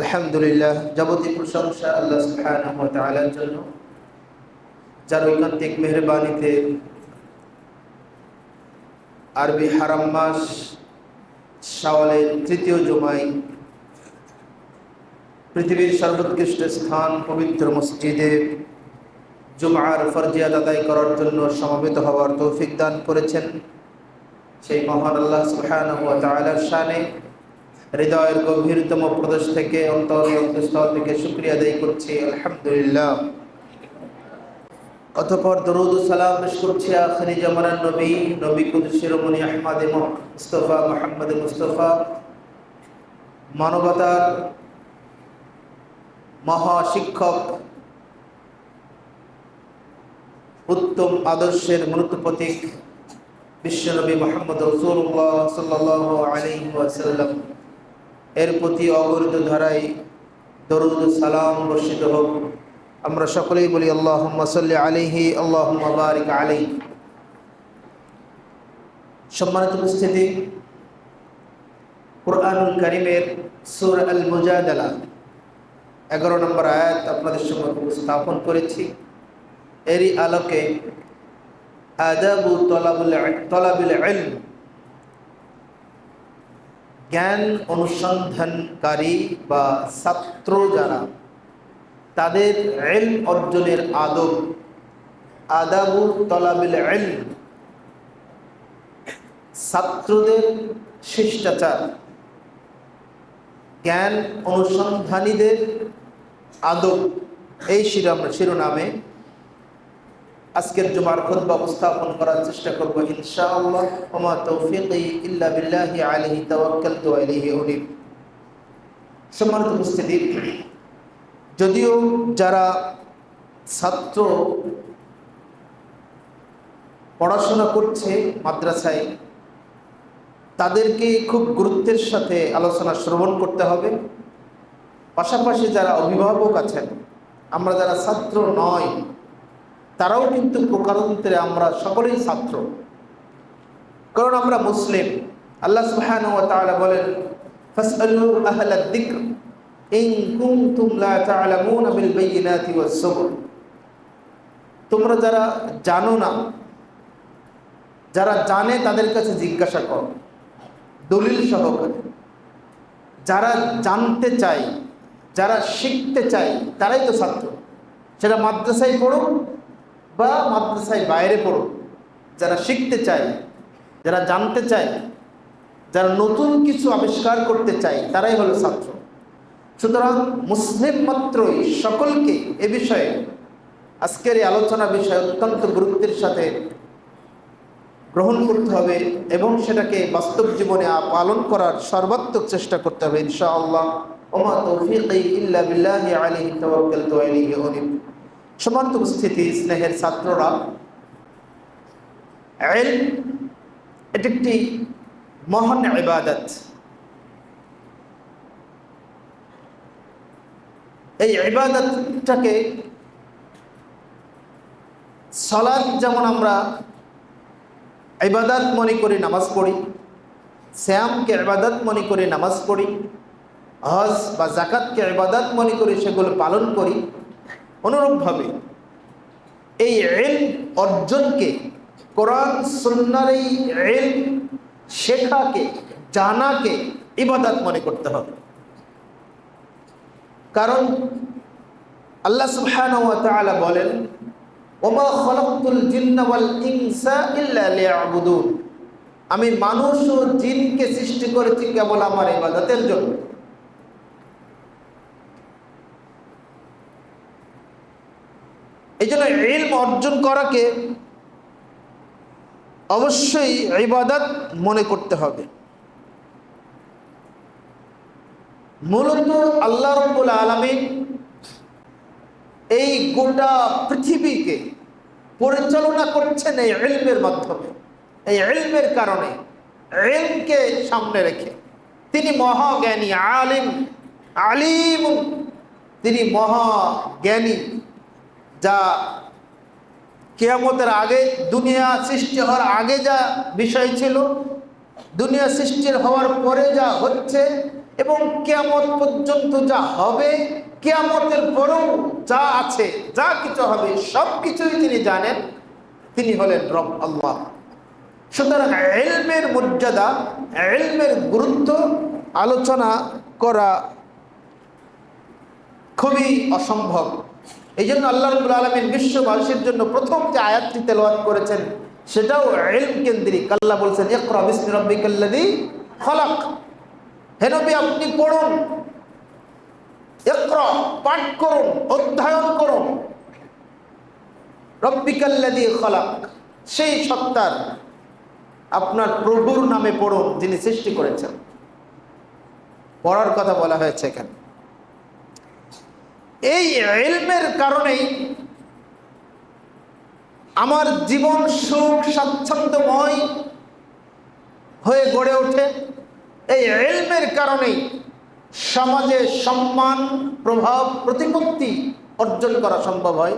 আলহামদুলিল্লাহ, যাবতীয় প্রশংসা আল্লাহ সুবহানাহু ওয়া তাআলার জন্য, যার ঐকান্তিক মেহেরবানিতে আরবি হারাম মাস শাওয়ালের তৃতীয় জুমায় পৃথিবীর সর্বোৎকৃষ্ট স্থান পবিত্র মসজিদে জুমআর ফরজিয়াত আদায় করার জন্য সমবেত হওয়ার তৌফিক দান করেছেন। সেই মহান আল্লাহ সুবহানাহু ওয়া তাআলার শানে হৃদয়ের গভীরতম প্রদেশ থেকে অন্তঃস্থল থেকে শুকরিয়া আদায় করছি, আলহামদুলিল্লাহ। অতঃপর দরুদ ও সালাম পেশ করছি আখিরি জামানার নবী কুদস শিরোমণি আহমদে মুস্তাফা মুহাম্মদ মুস্তাফা, মানবতার মহাশিক্ষক, উত্তম আদর্শের মূর্ত প্রতীক বিশ্বনবী মুহাম্মদ রাসূলুল্লাহ সাল্লাল্লাহু আলাইহি ওয়াসাল্লাম এর প্রতি অগণিত ধারায় দরুদ ও সালাম বর্ষিত হোক। আমরা সকলেই বলি আল্লাহুম্মা সাল্লি আলাইহি আল্লাহুম্মা বারিক আলাইহি। সম্মানিত উপস্থিতি, কুরআনুল কারীমের সূরা আল মুজাদালা 11 নম্বর আয়াত আপনাদের সামনে উপস্থাপন করেছি। এরই আলোকে আদাবু তলাবুল ইলম, জ্ঞান অনুসন্ধানকারী বা ছাত্র যারা, তাদের ইলম অর্জনের আদব, আদাবু তলাবুল ইলম, ছাত্রদের শিষ্টাচার, জ্ঞান অনুসন্ধানীদের আদব, এই শিরোনামে আজকের জুমার খুতবা উপস্থাপন করার চেষ্টা করব ইনশাআল্লাহ। ওমা তৌফিকি ইল্লা বিল্লাহি আলাইহি তাওয়াক্কালতু ওয়া ইলাইহি উনীব। সম্মানিত উপস্থিতি, যদিও যারা ছাত্র পড়াশোনা করছে মাদ্রাসায়, তাদেরকে খুব গুরুত্বের সাথে আলোচনা শ্রবণ করতে হবে। পাশাপাশি যারা অভিভাবক আছেন, আমরা যারা ছাত্র নয়, তারাও কিন্তু প্রকারান্তরে আমরা সকলেই ছাত্র, কারণ আমরা মুসলিম। আল্লাহ সুবহানাহু ওয়া তাআলা বলেন, ফাসআলু আহলাদ যিকর ইন কুনতুম লা তা'লামুনা বিল বায়িনাতি ওয়াস সুবুর। তোমরা যারা জানো না, যারা জানে তাদের কাছে জিজ্ঞাসা করো দলিল সহকারে। যারা জানতে চায়, যারা শিখতে চায়, তারাই তো ছাত্র। সেটা মাদ্রাসায় পড়ো বা মাদ্রাসায় বাইরে পড়ো, যারা শিখতে চায়, যারা জানতে চায়, যারা নতুন কিছু আবিষ্কার করতে চায়, তারাই হলো ছাত্র। সুতরাং মুসলিম মাত্রই সকলকে এ বিষয়ে, আজকের এই আলোচনা বিষয় অত্যন্ত গুরুত্বের সাথে গ্রহণ করতে হবে এবং সেটাকে বাস্তব জীবনে পালন করার সর্বাত্মক চেষ্টা করতে হবে ইনশাআল্লাহ। ওমা তৌফিকি ইল্লা বিল্লাহি আলাইহি তাওয়াক্কালতু ওয়া ইলাইহি উনীব। সম্মানিত উপস্থিতি, স্নেহের ছাত্ররা, ইলম এটি একটি মহান ইবাদত। এই ইবাদতটাকে সালাত যেমন আমরা ইবাদত মনে করে নামাজ পড়ি, সিয়ামকে ইবাদত মনে করে নামাজ পড়ি, হজ বা যাকাতকে ইবাদত মনে করে সেগুলো পালন করি, অনুরূপভাবে এই ইলম অর্জনকে, কোরআন সুন্নাহর এই ইলম শেখাকে, জানাকে ইবাদত মনে করতে হবে। কারণ আল্লাহ সুবহানাহু ওয়া তাআলা বলেন, ওমা খালাকতুল জিন্না ওয়াল ইনসা ইল্লা লিয়াবুদুন। আমি মানুষ ও জিনকে সৃষ্টি করেছি কেবল আমার ইবাদতের জন্য। এই জন্য ইলম অর্জন করাকে অবশ্যই ইবাদত মনে করতে হবে। মূলত আল্লাহ রাব্বুল আলামিন এই গোটা পৃথিবীকে পরিচালনা করছেন এই ইলমের মাধ্যমে, এই ইলমের কারণে, ইলমকে সামনে রেখে। তিনি মহাজ্ঞানী, আলিম, তিনি মহাজ্ঞানী, যা কিয়ামতের আগে, দুনিয়া সৃষ্টি হওয়ার আগে যা বিষয় ছিল, দুনিয়া সৃষ্টির হওয়ার পরে যা হচ্ছে, এবং কিয়ামত পর্যন্ত যা হবে, কিয়ামতের পরেও যা আছে, যা কিছু হবে, সব কিছুই তিনি জানেন। তিনি হলেন রব আল্লাহ। সুতরাং ইলমের মর্যাদা, ইলমের গুরুত্ব আলোচনা করা খুবই অসম্ভব। এই জন্য আল্লাহ রাব্বুল আলামিন বিশ্ববাসীর জন্য প্রথম যে আয়াতটি তেলাওয়াত করেছেন সেটাও ইলম কেন্দ্রিক। আল্লাহ বলছেন ইকরা বিসমি রাব্বিকাল্লাযী খলাক। হে নবী, আপনি পড়ুন, ইকরা, পাঠ করুন, অধ্যয়ন করুন, রাব্বিকাল্লাযী খলাক, সেই সত্তার, আপনার প্রভুর নামে পড়ুন যিনি সৃষ্টি করেছেন। পড়ার কথা বলা হয়েছে এখানে। এই ইলমের কারণেই আমার জীবন সুখ স্বাচ্ছন্দ্যময় হয়ে গড়ে ওঠে। এই ইলমের কারণেই সমাজে সম্মান, প্রভাব, প্রতিপত্তি অর্জন করা সম্ভব হয়।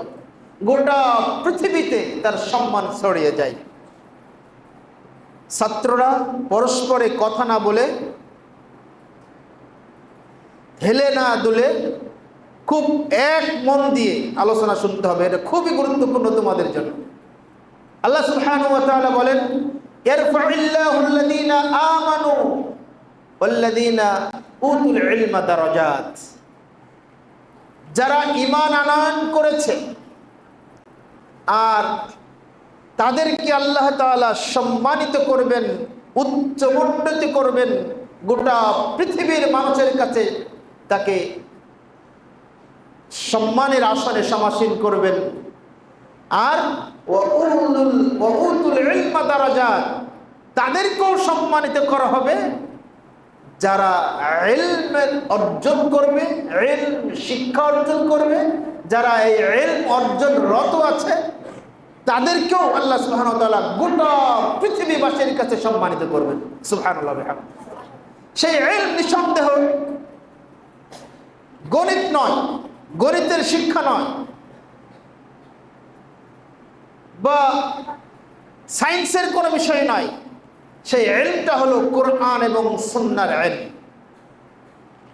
গোটা পৃথিবীতে তার সম্মান ছড়িয়ে যায়। ছাত্ররা পরস্পরে কথা না বলে, হেলে না দুলে, খুব এক মন দিয়ে আলোচনা শুনতে হবে। এটা খুবই গুরুত্বপূর্ণ তোমাদের জন্য। আল্লাহ সুবহানাহু ওয়া তাআলা বলেন ইয়ারফাউল্লাহু আল্লাযীনা আমানু ওয়াল্লাযীনা উতুল ইলমা দারাজাত। যারা ঈমান আনয়ন করেছে আর তাদেরকে আল্লাহ তাআলা সম্মানিত করবেন, উচ্চমণ্ডিত করবেন, গোটা পৃথিবীর মানুষের কাছে তাকে সম্মানের আসনে সমাসীন করবেন। আর ওয়াউতুল ইলমা দারাজাত, তাদেরকেও সম্মানিত করা হবে যারা ইলম অর্জন করবে, ইলম শিক্ষা অর্জন করবে, যারা এই ইলম অর্জনরত আছে তাদেরকেও আল্লাহ সুবহানাহু ওয়া তাআলা গোটা পৃথিবীবাসীর কাছে সম্মানিত করবেন। সুবহানাল্লাহ ওয়া বিহামদিহি। সেই ইলম নিঃসন্দেহ গণিত নয়, গণিতের শিক্ষা নয়, বা সায়েন্সের কোনো বিষয় নয়। সেই ইলমটা হলো কোরআন এবং সুন্নাহর ইলম।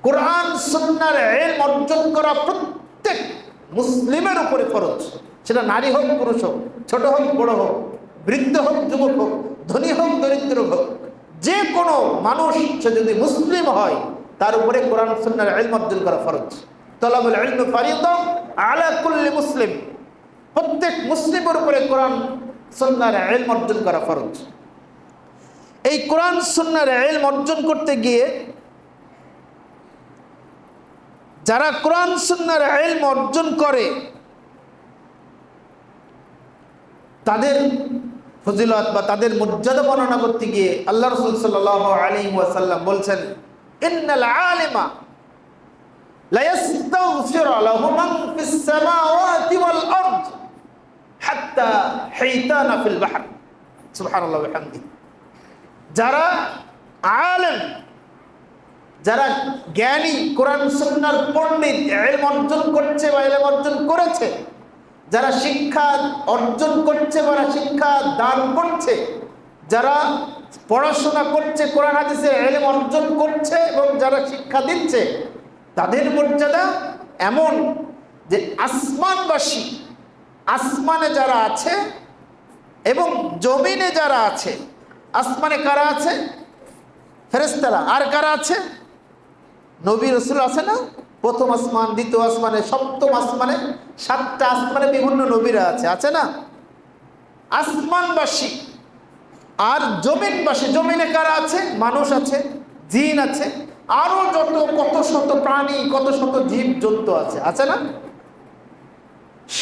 কোরআন সুন্নাহর ইলম অর্জন করা প্রত্যেক মুসলিমের উপরে ফরজ। সেটা নারী হোক, পুরুষ হোক, ছোট হোক, বড় হোক, বৃদ্ধ হোক, যুবক হোক, ধনী হোক, দরিদ্র হোক, যে কোনো মানুষ সে যদি মুসলিম হয় তার উপরে কোরআন সুন্নাহর ইলম অর্জন করা ফরজ। তালাবুল ইলম ফারিদা আলা কুল্লি মুসলিম। প্রত্যেক মুসলিমের উপরে কোরআন সুন্নাহর ইলম অর্জন করা ফরজ। এই কোরআন সুন্নাহর ইলম অর্জন করতে গিয়ে যারা কোরআন সুন্নাহর ইলম অর্জন করে তাদের ফজিলত বা তাদের মর্যাদা বর্ণনা করতে গিয়ে আল্লাহ রাসূল সাল্লাল্লাহু আলাইহি ওয়াসাল্লাম বলছেন ইন্নাল আলিমা লা ইস্তাগফিরু লাহু মান ফিস সামাওয়াতি ওয়াল আরদ হাত্তা হাইতানা ফিল বাহর। সুবহানাল্লাহ ওয়া বিহামদিহি। যারা আলেম, যারা জ্ঞানী, কোরআন সুন্নাহর পণ্ডিত, ইলম অর্জন করছে বা ইলম অর্জন করেছে, যারা শিক্ষা অর্জন করছে বা শিক্ষা দান করছে, যারা পড়াশোনা করছে, কোরআন হাদিসের ইলম অর্জন করছে এবং যারা শিক্ষা দিচ্ছে, তাদের মর্যাদা এমন যে আসমানবাসী, আসমানে যারা আছে এবং জমিনে যারা আছে। আসমানে কারা আছে? ফেরেশতারা। আর কারা আছে? নবী রাসূল আছে না? প্রথম আসমান, দ্বিতীয় আসমানে, সপ্তম আসমানে, 7টা আসমানে বিভিন্ন নবীরা আছে, আছে না? আসমানবাসী আর জমিনবাসী। জমিনে কারা আছে? মানুষ আছে, জিন আছে, আরো যত কত শত প্রাণী, কত শত জীব জন্তু আছে, আছে না?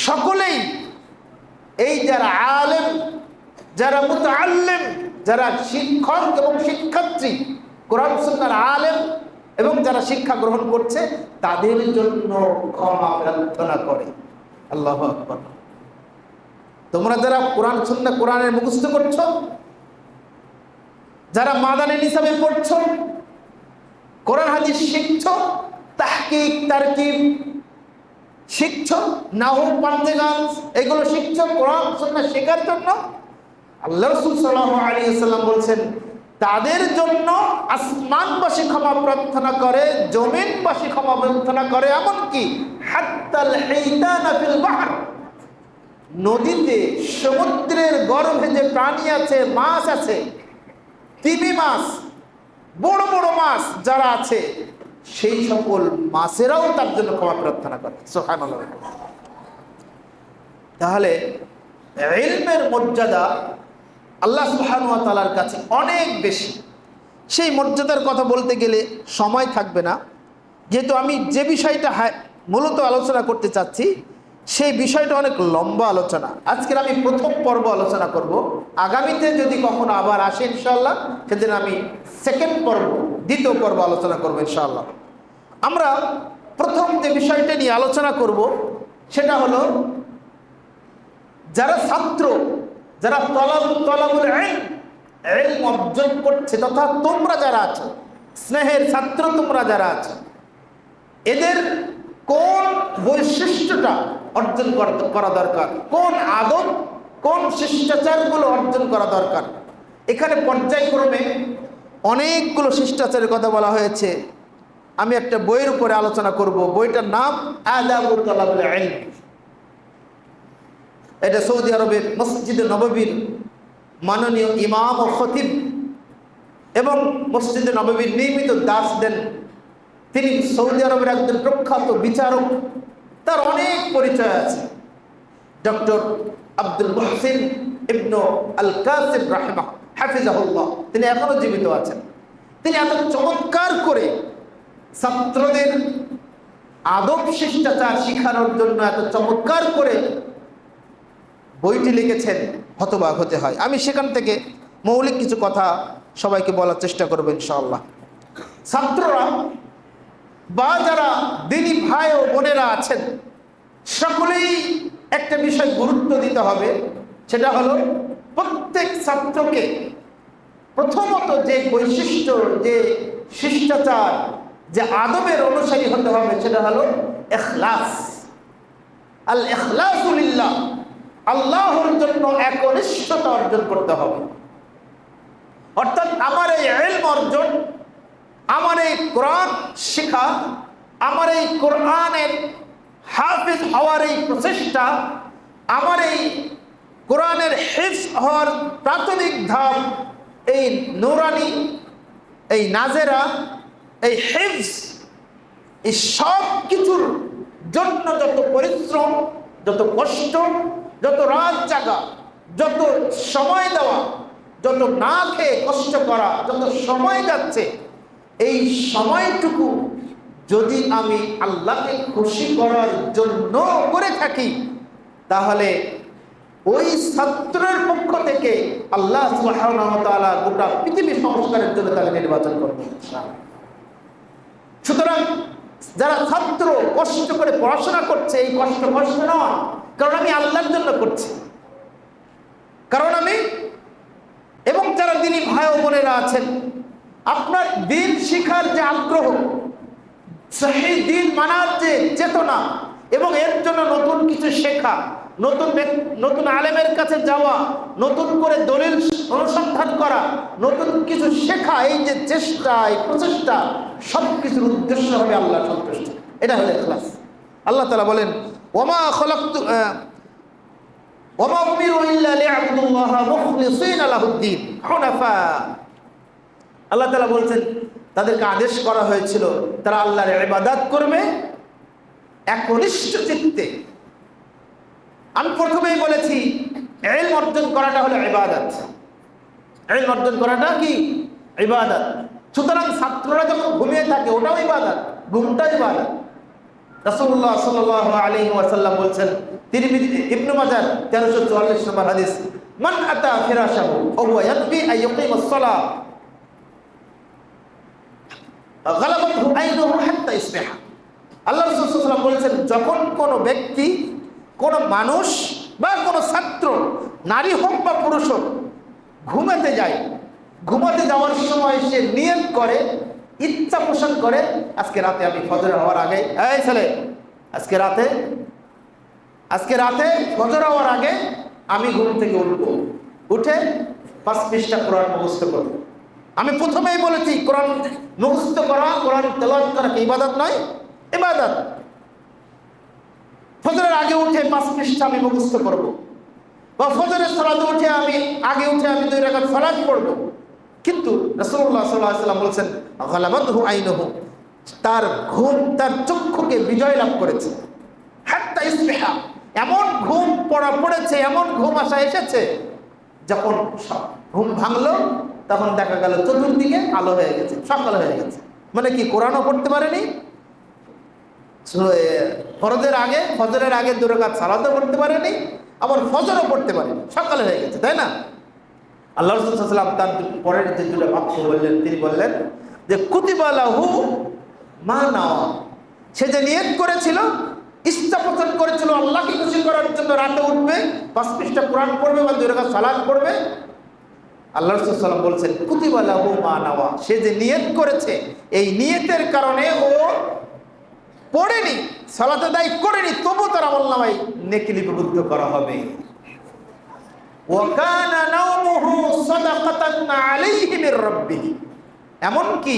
সকলেই এই যারা আলেম, যারা মুতাআল্লিম, যারা শিক্ষক এবং শিক্ষার্থী, কোরআন সুন্নাহর আলেম এবং যারা শিক্ষা গ্রহণ করছে তাদের জন্য ক্ষমা প্রার্থনা করে। আল্লাহু আকবার। তোমরা যারা কোরআন সুন্নাহ, কোরআনের মুখস্থ করছো, যারা মাদানী নিসাবে পড়ছো, কোরআন হাদিস শিখছো, তাহকিক তারকিব শিখছো, নাহু পাঞ্জেগান এগুলো শিখছো কোরআন সুন্নাহ শেখার জন্য, আল্লাহ রাসূল সাল্লাল্লাহু আলাইহি ওয়াসাল্লাম বলছেন তাদের জন্য আসমানবাসী ক্ষমা প্রার্থনা করে, জমিনবাসী ক্ষমা প্রার্থনা করে, এমনকি হাত্তাল হাইতানা ফিল বাহর, নদীতে সমুদ্রের গর্ভে যে প্রাণী আছে, মাছ আছে, তিমি মাছ, বড় বড় মাছ যারা আছে, সেই সকল মাছেরাও তার জন্য ক্ষমা প্রার্থনা করে। সুবহানাল্লাহ। তাহলে ইলমের মর্যাদা আল্লাহ সুবহানাহু ওয়া তাআলার কাছে অনেক বেশি। সেই মর্যাদার কথা বলতে গেলে সময় থাকবে না, যেহেতু আমি যে বিষয়টা মূলত আলোচনা করতে চাচ্ছি সেই বিষয়টা অনেক লম্বা আলোচনা। আজকের আমি প্রথম পর্ব আলোচনা করব, আগামীতে যদি কখনো আবার আসে ইনশাআল্লাহ সেদিন আমি সেকেন্ড পর্ব, দ্বিতীয় পর্ব আলোচনা করব ইনশাআল্লাহ। আমরা প্রথম যে বিষয়টা নিয়ে আলোচনা করব সেটা হলো যারা ছাত্র, যারা তলাবুল ইলম অর্জন করছে, তথা তোমরা যারা আছো, স্নেহের ছাত্র তোমরা যারা আছো, এদের কোন বৈশিষ্ট্যটা অর্জন করা দরকার, কোন আদব, কোন শিষ্টাচারগুলো অর্জন করা দরকার। এখানে পর্যায়ক্রমে অনেকগুলো শিষ্টাচারের কথা বলা হয়েছে। আমি একটা বইয়ের উপরে আলোচনা করব, বইটার নাম আদাবু তালাবুল ইলম। এটা সৌদি আরবের মসজিদে নববীর মাননীয় ইমাম ও খতিব এবং মসজিদে নববীর নিয়মিত দাস দেন, তিনি সৌদি আরবের একজন প্রখ্যাত বিচারক, তার অনেক পরিচয় আছে। ডক্টর আব্দুল মুহসিন ইবনু আল কাসিম হাফিজাহুল্লাহ, তিনি এখনো জীবিত আছেন। তিনি এত চমৎকার করে ছাত্রদের আদব শিষ্টাচার শিখানোর জন্য এত চমৎকার করে বইটি লিখেছেন, হতবাক হতে হয়। আমি সেখান থেকে মৌলিক কিছু কথা সবাইকে বলার চেষ্টা করব ইনশাআল্লাহ। ছাত্ররা বা যারা দিনী ভাই ও বোনেরা আছেন, সকলেই একটা বিষয় গুরুত্ব দিতে হবে, সেটা হলো প্রত্যেক ছাত্রকে প্রথমত যে বৈশিষ্ট্য, যে শিষ্টাচার, যে আদবের অনুসারী হতে হবে সেটা হলো ইখলাস। আল ইখলাসু লিল্লাহ, আল্লাহর জন্য একনিষ্ঠতা অর্জন করতে হবে। অর্থাৎ আমার এই ইলম অর্জন, আমার এই কোরআন শেখা, আমার এই কোরআনের হাফিজ হওয়ার এই প্রচেষ্টা, আমার এই কোরআনের হিফজ হওয়ার প্রাথমিক ধাপ, এই নুরানি, এই নাজেরা, এই হিফজ, এই সব কিছুর জন্য যত পরিশ্রম, যত কষ্ট, যত রাত জাগা, যত সময় দেওয়া, যত না খেয়ে কষ্ট করা, যত সময় যাচ্ছে, এই সময়টুকু যদি আমি আল্লাহকে খুশি করার জন্য করে থাকি, তাহলে ওই ছাত্রের পক্ষ থেকে আল্লাহ সুবহানাহু ওয়া তাআলা গোটা পৃথিবী সংস্কারের জন্য তাকে নির্বাচন করবেন। সুতরাং যারা ছাত্র কষ্ট করে পড়াশোনা করছে, এই কষ্ট নয়, কারণ আমি আল্লাহর জন্য করছি, কারণ আমি, এবং যারা দিনী ভাই ও বোনেরা আছেন, আপনার দিন শিখার যে আগ্রহ, সেই দিন মানার যে চেতনা, এবং এর জন্য নতুন কিছু শেখা, নতুন আলেমের কাছে যাওয়া, নতুন করে দলিল অনুসন্ধান করা, নতুন কিছু শেখা, এই যে চেষ্টা, এই প্রচেষ্টা, সব কিছুর উদ্দেশ্য হবে আল্লাহ সন্তুষ্টি। এটা হলো ইখলাস। আল্লাহ তাআলা বলেন, ওমা উমিরু ইল্লা লিয়াবুদুল্লাহা মুখলিসিনা লাহুদ্দীন হুনাফা। আল্লাহ তাআলা বলছেন তাদেরকে আদেশ করা হয়েছিল তারা আল্লাহর ইবাদত করবে একনিষ্ঠ চিত্তে। আমি প্রথমেই বলেছি ইলম অর্জন করাটা হলো ইবাদত। ইলম অর্জন করাটা কি? ইবাদত। সুতরাং ছাত্ররা যখন ঘুমিয়ে থাকে ওটাও ইবাদত, ঘুমটাও ইবাদত। রাসূলুল্লাহ সাল্লাল্লাহু আলাইহি ওয়াসাল্লাম বলছেন, তিরমিজি ইবনে মাজাহ 1344 নম্বর হাদিস, মান আতা ফিরাশাহু ওয়া হুয়া ইয়াকফি আন ইয়াকিমাস সালাহ গালাবাতহু আইনুহু হাত্তা ইসবিহা। আল্লাহ রাসূল সাল্লাল্লাহু আলাইহি ওয়াসাল্লাম বলেছেন, যখন কোনো ব্যক্তি, কোনো মানুষ বা কোনো ছাত্র, নারী হোক বা পুরুষ হোক, ঘুমাতে যায়, ঘুমাতে যাওয়ার সময় সে নিয়ত করে, ইচ্ছা পোষণ করে, আজকে রাতে আমি ফজর হওয়ার আগে, এই ছেলে, আজকে রাতে ফজর হওয়ার আগে আমি ঘুম থেকে উঠবো, উঠে 5 পৃষ্ঠা কোরআন মুখস্থ করবো, আমি প্রথমেই বলেছি কোরআন মুখস্থ করা, কোরআন তেলাওয়াত করা কি ইবাদত নয়? ইবাদত। ফজরের আগে উঠে 5 পৃষ্ঠা আমি মুখস্থ করব, বা ফজরের সালাতে উঠে আমি 2 রাকাত সালাত পড়ব। কিন্তু রাসূলুল্লাহ সাল্লাল্লাহু আলাইহি ওয়াসাল্লাম বলেছেন গালাবাতহু আইনুহু, তার ঘুম তার চক্ষুকে বিজয় লাভ করেছে। হাত্তা ইসবিহা, এমন ঘুম পড়েছে, এমন ঘুম এসেছে, যখন ঘুম ভাঙলো তখন দেখা গেল চতুর্দিকে আলো হয়ে গেছে, সকাল হয়ে গেছে। মানে কি, কোরআনও পড়তে পারেনি, ফজরের আগে 2 রাকাত সালাতও পড়তে পারেনি, আবার ফজরও পড়তে পারেনি, সকাল হয়ে গেছে, তাই না? আল্লাহ রাসূল সাল্লাল্লাহু আলাইহি ওয়াসাল্লাম তার পরের যে 2টা বাক্য বললেন, তিনি বললেন যে কুতিবা লাহু মা নাওয়া, সে যে নিয়ত করেছিল, ইচ্ছা পোষণ করেছিল আল্লাহকে খুশি করার জন্য রাতে উঠবে, 5 পৃষ্ঠা কোরআন পড়বে বা 2 রাকাত সালাত পড়বে, আল্লাহ রাসূল সাল্লাল্লাহু আলাইহি ওয়াসাল্লাম বলছেন কুতিবা লাহু মা নাওয়া, সে যে নিয়ত করেছে, এই নিয়তের কারণে ও পড়েনি, সালাত আদায় করেনি, তবু তার আমলনামায় নেকি লিপিবদ্ধ করা হবে। ওয়া কানা নাওমুহু সাদাকাতান আলাইহি মির রাব্বিহ, এমন কি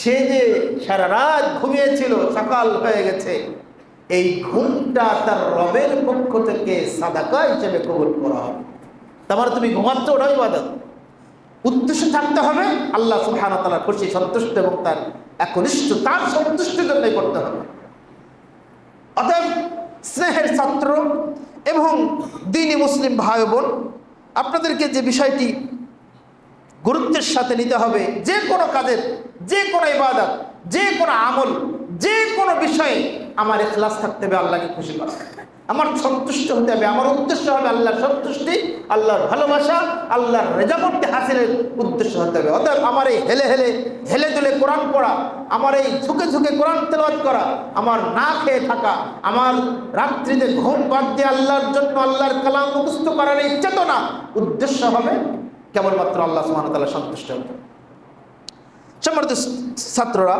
সে যে সারা রাত ঘুমিয়েছিল, সকাল হয়ে গেছে, এই ঘুমটা তার রবের পক্ষ থেকে সাদাকা হিসেবে কবুল করা হবে। তোমার তুমি ঘুমাচ্ছ, ওটাই ইবাদত। উদ্দেশ্য থাকতে হবে আল্লাহ সুবহানাহু ওয়া তাআলার খুশি, সন্তুষ্ট এবং তার একনিষ্ঠ, তার সন্তুষ্টির জন্যই করতে হবে। অতএব স্নেহের ছাত্র এবং দ্বীনি মুসলিম ভাই বোন, আপনাদেরকে যে বিষয়টি গুরুত্বের সাথে নিতে হবে, যে কোনো কাজের, যে কোনো ইবাদত, যে কোনো আমল, যে কোনো বিষয়ে আমার ইখলাস থাকতে হবে আল্লাহকে খুশি করা, আমার সন্তুষ্ট হতে হবে, আমার উদ্দেশ্য হবে আল্লাহর সন্তুষ্টি, আল্লাহর ভালোবাসা, আল্লাহর রেজামত হাসিলের উদ্দেশ্য হতে হবে। অতএব আমার এই হেলে দুলে কোরআন পড়া, আমার এই ঝুঁকে ঝুঁকে কোরআন তেলাওয়াত করা, আমার না খেয়ে থাকা, আমার রাত্রিতে ঘুম বাদ দিয়ে আল্লাহর জন্য আল্লাহর কালাম মুখস্থ করার এই চেতনা, উদ্দেশ্য হবে কেবলমাত্র আল্লাহ সুবহানাহু ওয়া তাআলা সন্তুষ্ট হতে। সম্মানিত ছাত্ররা,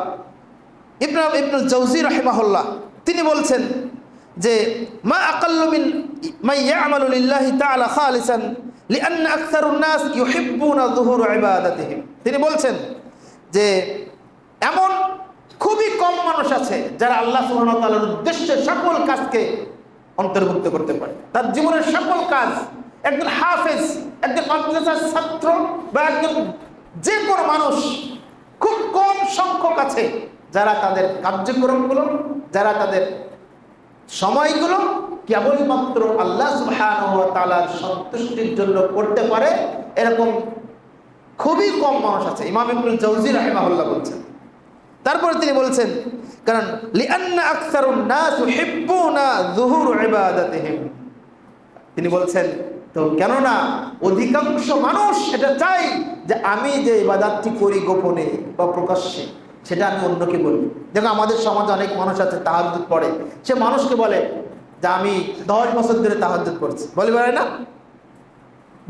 ইবনুল জাওজি রাহিমাহুল্লাহ তিনি বলছেন যে মা আকাল্লু মিন মান ইয়ামালু লিল্লাহি তাআলা খালিসান লিআন্না আকসারুন নাস ইউহিব্বুনা যুহুর ইবাদাতিহিম। তিনি বলছেন যে এমন খুবই কম মানুষ আছে যারা আল্লাহ সুবহানাহু ওয়া তাআলার উদ্দেশ্যে সকল কাজকে অন্তর্ভুক্ত করতে পারে, তার জীবনের সকল কাজ। একজন হাফেজ, একজন মাদ্রাসার ছাত্র বা একজন যে কোনো মানুষ, খুব কম সংখ্যক আছে যারা তাদের কার্যক্রমগুলো, যারা তাদের সময়গুলো কেবলমাত্র আল্লাহ সুবহানাহু ওয়া তাআলার সন্তুষ্টির জন্য করতে পারে, এরকম খুবই কম মানুষ আছে। ইমাম ইবনুল জাওজি রাহিমাহুল্লাহ বলছেন। তারপরে তিনি বলছেন কারণ লিআন্না আকসারুন নাস ইউহিব্বুনা যুহুর ইবাদাতিহিম, তিনি বলছেন তো কেননা অধিকাংশ মানুষ এটা চাই যে আমি যে ইবাদতটি করি গোপনে বা প্রকাশ্যে, সেটা আমি অন্যকে বলি। দেখো আমাদের সমাজে অনেক মানুষ আছে তাহাজ্জুদ পড়ে, সে মানুষকে বলে যে আমি 10 বছর ধরে তাহাজ্জুদ পড়ছি, বলে বেড়ায় না,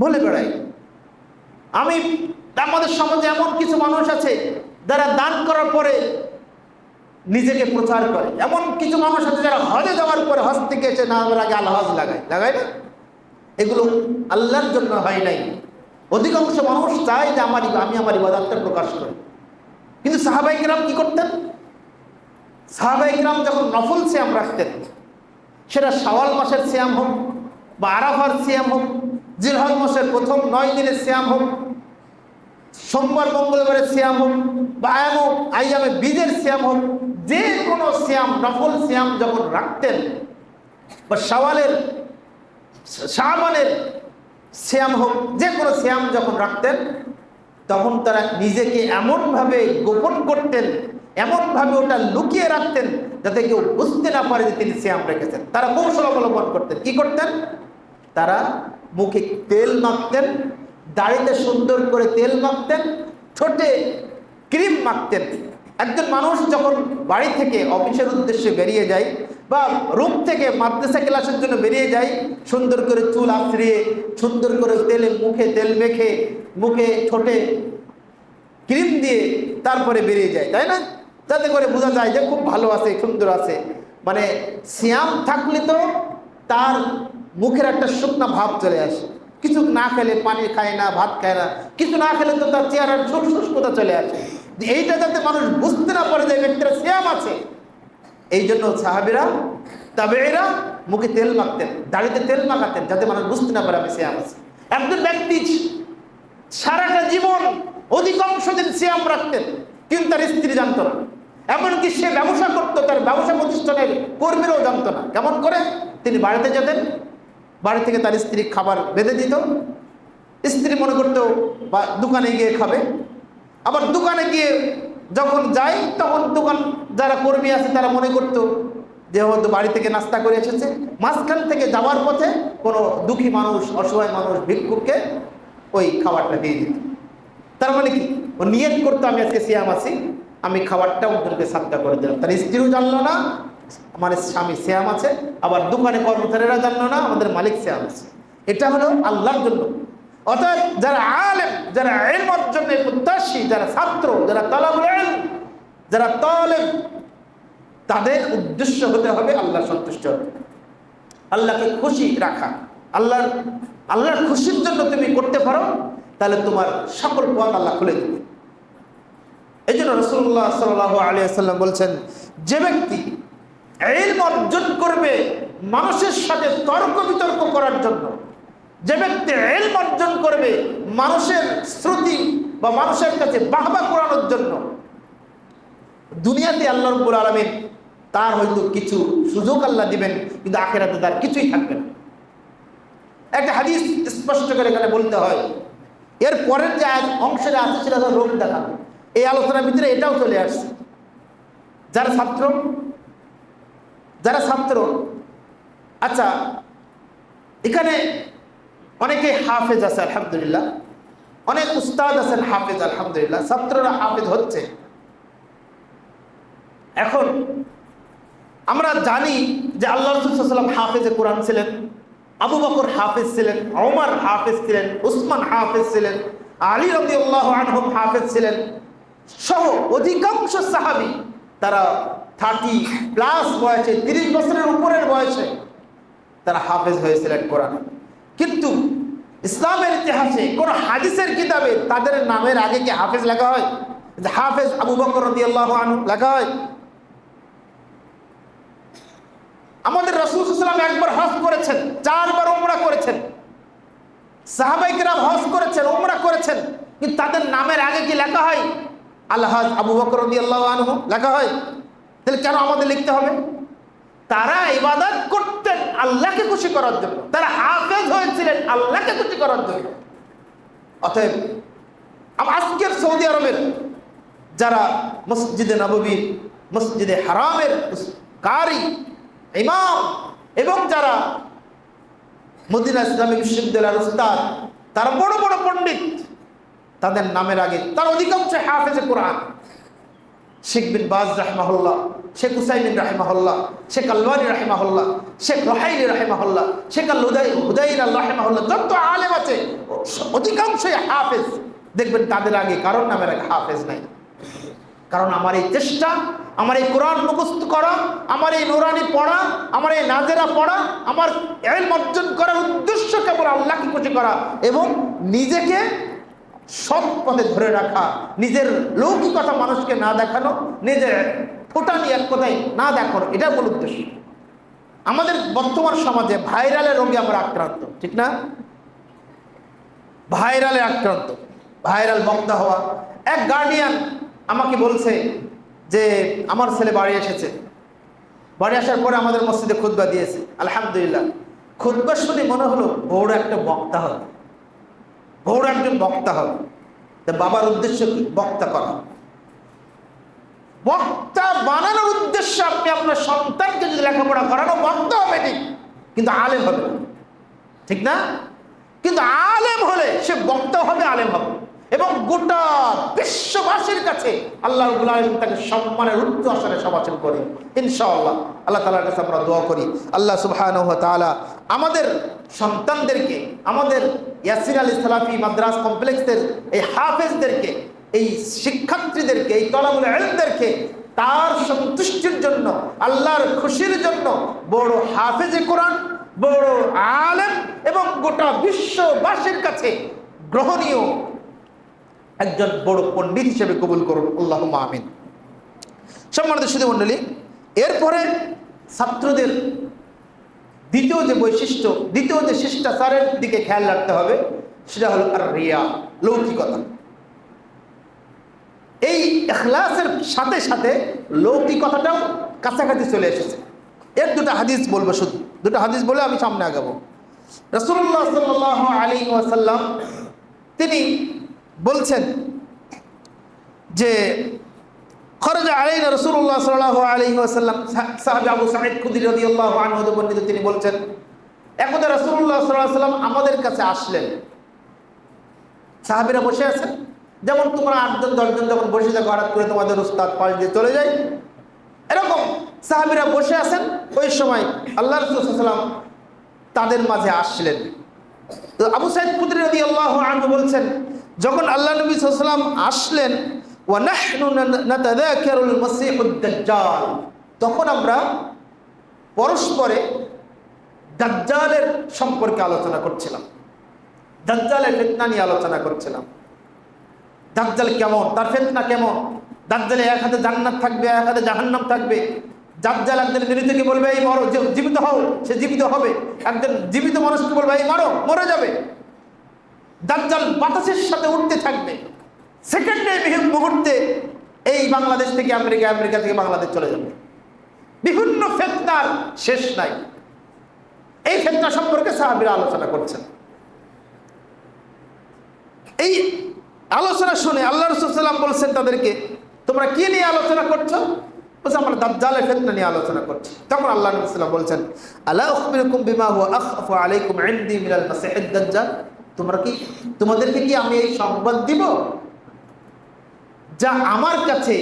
বলে বেড়াই। আমাদের সমাজে এমন কিছু মানুষ আছে যারা দান করার পরে নিজেকে প্রচার করে, এমন কিছু মানুষ আছে যারা হজে যাওয়ার পরে হজ থেকে এসে নামের আগে আল হজ লাগায় না। এগুলো আল্লাহর জন্য হয় নাই। অধিকাংশ মানুষ চায় যে আমি আমার ইবাদতটা প্রকাশ করি। কিন্তু সাহাবায়ে কেরাম কি করতেন? সাহাবায়ে কেরাম যখন নফল সিয়াম রাখতেন, সেটা শাওয়াল মাসের সিয়াম হোক বা আরাফার সিয়াম হোক, জিলহজ মাসের প্রথম 9 দিনের সিয়াম হোক, সোমবার মঙ্গলবারের সিয়াম হোক বা আইয়ামে বীজের সিয়াম হোক, যে কোনো সিয়াম, নফল সিয়াম যখন রাখতেন বা শাবানের সিয়াম হোক, যে কোনো সিয়াম যখন রাখতেন, তখন তারা নিজেকে এমনভাবে গোপন করতেন, এমনভাবে ওটা লুকিয়ে রাখতেন যাতে কেউ বুঝতে না পারে যে তিনি সিয়াম রেখেছেন। তারা কৌশল অবলম্বন করতেন। কি করতেন? তারা মুখে তেল মাখতেন, দাড়িতে সুন্দর করে তেল মাখতেন, ঠোঁটে ক্রিম মাখতেন। একজন মানুষ যখন বাড়ি থেকে অফিসের উদ্দেশ্যে বেরিয়ে যায় বা রুম থেকে মাদ্রাসা ক্লাসের জন্য বেরিয়ে যায়, সুন্দর করে চুল আঁচড়িয়ে, সুন্দর করে মুখে তেল মেখে, মুখে ঠোঁটে ক্রিম দিয়ে তারপরে বেরিয়ে যায়, তাই না? যাতে করে বোঝা যায় যে খুব ভালো আছে, সুন্দর আছে। মানে সিয়াম থাকলে তো তার মুখের একটা শুকনা ভাব চলে আসে, কিছু না খেলে পানি খায় না, ভাত খায় না, কিছু না খেলে তো তার চেহারার শুষ্কতা চলে আসে। এইটা যাতে মানুষ বুঝতে না পারে যে ব্যক্তিরা সিয়াম আছে, এই জন্য সাহাবীরা তাবেঈরা মুখে তেল মাখতেন, দাড়িতে তেল মাখাতেন, যাতে মানুষ বুঝতে না পারে আমি সিয়াম আছি। একজন ব্যক্তি সারাটা জীবন অধিকাংশ দিন সিয়াম রাখতেন, কিন্তু তার স্ত্রী জানতো না। এমনকি সে ব্যবসা করতো, তার ব্যবসা প্রতিষ্ঠানের কর্মীরাও জানতো না। কেমন করে? তিনি বাড়িতে যেতেন, বাড়ি থেকে তার স্ত্রী খাবার বেঁধে দিত, স্ত্রী মনে করতো বা দোকানে গিয়ে খাবে। আবার দোকানে গিয়ে যখন যাই তখন দোকান যারা কর্মী আছে তারা মনে করতো যে হয়তো বাড়ি থেকে নাস্তা করে এসেছে। মাঝখান থেকে যাওয়ার পথে কোনো দুঃখী মানুষ, অসহায় মানুষ, ভিক্ষুককে ওই খাবারটা দিয়ে দিত। তার মানে কি? ও নিয়ত করতো আমি আজকে সিয়াম আছি, আমি খাবারটা ওদেরকে সাদকা করে দিলাম। তার স্ত্রীও জানলো না আমার স্বামী সিয়াম আছে, আবার দোকানে কর্মচারীরা জানলো না আমাদের মালিক সিয়াম আছে। এটা হলো আল্লাহর জন্য। অর্থাৎ যারা আলেম, যারা ইলম অর্জনের প্রত্যাশী, যারা ছাত্র, যারা তালাবুল ইলম, যারা তালেব, তাদের উদ্দেশ্য হতে হবে আল্লাহ সন্তুষ্ট, আল্লাহকে খুশি রাখা। আল্লাহর খুশির জন্য তুমি করতে পারো, তাহলে তোমার সকল পথ আল্লাহ খুলে দেবে। এই জন্য রাসূলুল্লাহ সাল্লাল্লাহু আলাইহি ওয়াসাল্লাম বলছেন, যে ব্যক্তি ইলম অর্জন করবে মানুষের সাথে তর্ক বিতর্ক করার জন্য, যে ব্যক্তি ইলম অর্জন করবে মানুষের শ্রুতি বা মানুষের কাছে বাহবা কুড়ানোর জন্য, দুনিয়াতে আল্লাহ রাব্বুল আলামিন তার হয়তো কিছু সুযোগ আল্লাহ দিবেন, কিন্তু আখিরাতে তার কিছুই থাকবে না। একটা হাদিস স্পষ্ট করে এখানে বলতে হয়। এর পরের যে অংশটা আছে সেটা হলো রোগ দেখানো। এই আলোচনার ভিতরে এটাও চলে আসছে। যারা ছাত্র, আচ্ছা, এখানে অনেকে হাফেজ আছে আলহামদুলিল্লাহ, অনেক উস্তাদ আছেন হাফেজ আলহামদুলিল্লাহ, ছাত্ররা হাফেজ হচ্ছে। এখন আমরা জানি যে আল্লাহ রাসূল সাল্লাল্লাহু আলাইহি ওয়াসাল্লাম হাফেজে কোরআন ছিলেন, আবু বকর হাফেজ ছিলেন, ওমর হাফেজ ছিলেন, উসমান হাফেজ ছিলেন, আলী রাদিয়াল্লাহু আনহুম হাফেজ ছিলেন, সহ অধিকাংশ সাহাবী তারা 30+ বয়সে, 30 বছরের উপরের বয়সে তারা হাফেজ হয়েছিলেন কোরআন। কিন্তু ইসলামের ইতিহাসে কোন হাদিসের কিতাবে তাদের নামের আগে কি হাফেজ লেখা হয়? যে হাফেজ আবু বকর রাদিয়াল্লাহু আনহু লেখা হয়? আমাদের রাসূল সাল্লাল্লাহু আলাইহি ওয়াসাল্লাম একবার হজ করেছেন, 4 বার উমরা করেছেন, সাহাবায়ে কেরাম হজ করেছেন, উমরা করেছেন, কিন্তু তাদের নামের আগে কি লেখা হয় আল-হাজ আবু বকর রাদিয়াল্লাহু আনহু লেখা হয়? তাহলে কেন আমাদের লিখতে হবে? তারা ইবাদত করতেন আল্লাহকে খুশি করার জন্য, তারা হাফেজ হয়েছিলেন আল্লাহকে খুশি করার জন্য। অতএব আজকের সৌদি আরবের যারা মসজিদে নববী, মসজিদে হারামের কারি, ইমাম, এবং যারা মদিনা ইসলামী বিশ্ববিদ্যালয়ের উস্তাদ, তারা বড় বড় পণ্ডিত, তাদের নামের আগে তার অধিকাংশ হাফেজে কোরআন। শেখ বিন বাজ রাহিমাহুল্লাহ, শেখ উসাইমিন রাহিমাহুল্লাহ, শেখ আলবানী রাহিমাহুল্লাহ, শেখ রুহাইলি রাহিমাহুল্লাহ, শেখ হুদাইল রাহিমাহুল্লাহ, যত আলেম আছে অধিকাংশই হাফেজ। দেখবেন তাদের আগে কারোর নামের আগে হাফেজ নাই। কারণ আমার এই চেষ্টা, আমার এই কোরআন মুখস্থ করা, আমার এই নুরানি পড়া, আমার এই নাজেরা পড়া, আমার ইলম অর্জন করার উদ্দেশ্য কেবল আল্লাহকে খুশি করা এবং নিজেকে সৎ পথে ধরে রাখা, নিজের লৌকিকতা মানুষকে না দেখানো, নিজের ফোটানি এক কথায় না দেখানো, এটা মূল উদ্দেশ্য। আমাদের বর্তমান সমাজে ভাইরালের রোগে আমরা আক্রান্ত, ঠিক না? ভাইরালে আক্রান্ত, ভাইরাল বক্তা হওয়া। এক গার্ডিয়ান আমাকে বলছে যে আমার ছেলে বাড়ি এসেছে, বাড়ি আসার পরে আমাদের মসজিদে খুতবা দিয়েছে, আলহামদুলিল্লাহ। খুতবা শুনে মনে হলো বড় একটা বক্তা হবে, বড় একজন বক্তা হবে। তা বাবার উদ্দেশ্য কি? বক্তা করা। বক্তা বানানোর উদ্দেশ্য আপনি আপনার সন্তানকে যদি লেখাপড়া করানো, বক্তা হবে ঠিক, কিন্তু আলেম হবে না, ঠিক না? কিন্তু আলেম হলে সে বক্তা হবে, আলেম হবে, এবং গোটা বিশ্ববাসীর কাছে আল্লাহ রাব্বুল আলামিন তাকে সম্মানের উচ্চ আসনে সমাচল করে ইনশাআল্লাহ। আল্লাহ তাআলার কাছে আমরা দোয়া করি, আল্লাহ সুবহানাহু ওয়া তাআলা আমাদের সন্তানদেরকে, আমাদের ইয়াসির আলী সালাফি মাদ্রাস কমপ্লেক্সের এই হাফেজদেরকে, এই শিক্ষার্থীদেরকে, এই তলাবুল ইলমদেরকে তার সন্তুষ্টির জন্য, আল্লাহর খুশির জন্য বড় হাফেজে কোরআন, বড় আলেম এবং গোটা বিশ্ববাসীর কাছে গ্রহণীয় একজন বড় পণ্ডিত হিসেবে কবুল করুন, আল্লাহুম্মা আমিন। সম্মানিত সুধী মণ্ডলী, এরপরে ছাত্রদের দ্বিতীয় যে বৈশিষ্ট্য, দ্বিতীয় যে শিষ্টাচারের দিকে খেয়াল রাখতে হবে, সেটা হলো আর রিয়া, লৌকিকতা। এই ইখলাসের সাথে সাথে লৌকিকতাটাও কাছাকাছি চলে এসেছে। এর দুটো হাদিস বলবো, শুধু দুটো হাদিস বলে আমি সামনে আগাবো। রাসূলুল্লাহ সাল্লাল্লাহু আলাইহি ওয়াসাল্লাম তিনি বলছেন যে খরাজা আলাইনা রাসূলুল্লাহ সাল্লাল্লাহু আলাইহি ওয়াসাল্লাম, সাহাবী আবু সাঈদ খুদরি রাদিয়াল্লাহু আনহু বর্ণিত, তিনি বলছেন একদা রাসূলুল্লাহ সাল্লাল্লাহু আলাইহি ওয়াসাল্লাম আমাদের কাছে আসলেন। সাহাবীরা বসে আছেন, যেমন তোমরা 8 জন 10 জন যখন বসে থাকো, হঠাৎ করে তোমাদের উস্তাদ পাশ দিয়ে চলে যায়, এরকম সাহাবীরা বসে আছেন। ওই সময় আল্লাহ রাসূল সাল্লাল্লাহু আলাইহি ওয়াসাল্লাম তাদের মাঝে আসলেন। তো আবু সাঈদ খুদরি রাদিয়াল্লাহু আনহু বলছেন, যখন আল্লাহ নবী সাল্লাল্লাহু আলাইহি ওয়াসাল্লাম আসলেন, ওয়া নাহনু নাতাযাকারুল মাসীহুদ দাজ্জাল, তখন আমরা পরস্পরে দাজ্জালের সম্পর্কে আলোচনা করছিলাম, দাজ্জালের ফিতনা নিয়ে আলোচনা করছিলাম। দাজ্জাল কেমন, তার ফিতনা কেমন, দাজ্জালে এক হাতে জান্নাত থাকবে, এক হাতে জাহান্নাম থাকবে। দাজ্জাল একজন মৃতকে বলবে এই মরো, জীবিত হও, সে জীবিত হবে। একজন জীবিত মানুষকে বলবে এই মারো, মরে যাবে। দাজ্জাল বাতাসের সাথে উঠতে থাকবে, সেকেন্ডে মুহূর্তে এই বাংলাদেশ থেকে আমেরিকা, আমেরিকা থেকে বাংলাদেশ চলে যাবে। বিভিন্ন ফিতনার শেষ নাই। এই ফিতনা সম্পর্কে সাহাবীরা আলোচনা করছেন। এই আলোচনা শুনে আল্লাহ রাসূল সাল্লাল্লাহু আলাইহি ওয়াসাল্লাম বলছেন তাদেরকে, তোমরা কি নিয়ে আলোচনা করছো? বলছে আমরা দাজ্জালের ফিতনা নিয়ে আলোচনা করছি। তখন আল্লাহ নবী সাল্লাল্লাহু আলাইহি ওয়াসাল্লাম বলছেন, আলা উখবিরুকুম বিমা হুয়া আখফু আলাইকুম ইনদি মিনাল মাসিহিদ দাজ্জাল, তোমাদেরকে কি আমি এই সংবাদ দিব যা আমার কাছে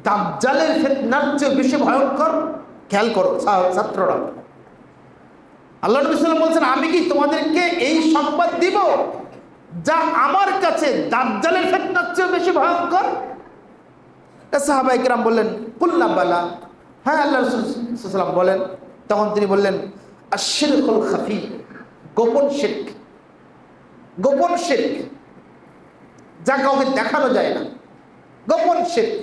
দাজ্জালের ফিতনার চেয়ে বেশি ভয়ঙ্কর? খেয়াল করো ছাত্ররা, আল্লাহ নবী সাল্লাল্লাহু আলাইহি ওয়াসাল্লাম বলছেন আমি কি তোমাদেরকে এই সংবাদ দিব যা আমার কাছে দাজ্জালের ফিতনার চেয়ে বেশি ভয়ঙ্কর? সাহাবায়ে কেরাম বললেন, কুল্লা বালা, হ্যাঁ আল্লাহ রাসূল সাল্লাল্লাহু আলাইহি ওয়াসাল্লাম বলেন। তখন তিনি বললেন, আশ-শিরকুল খাফি, গোপন শিরক, গোপন শিরক যা কাউকে দেখানো যায় না, গোপন শিরক।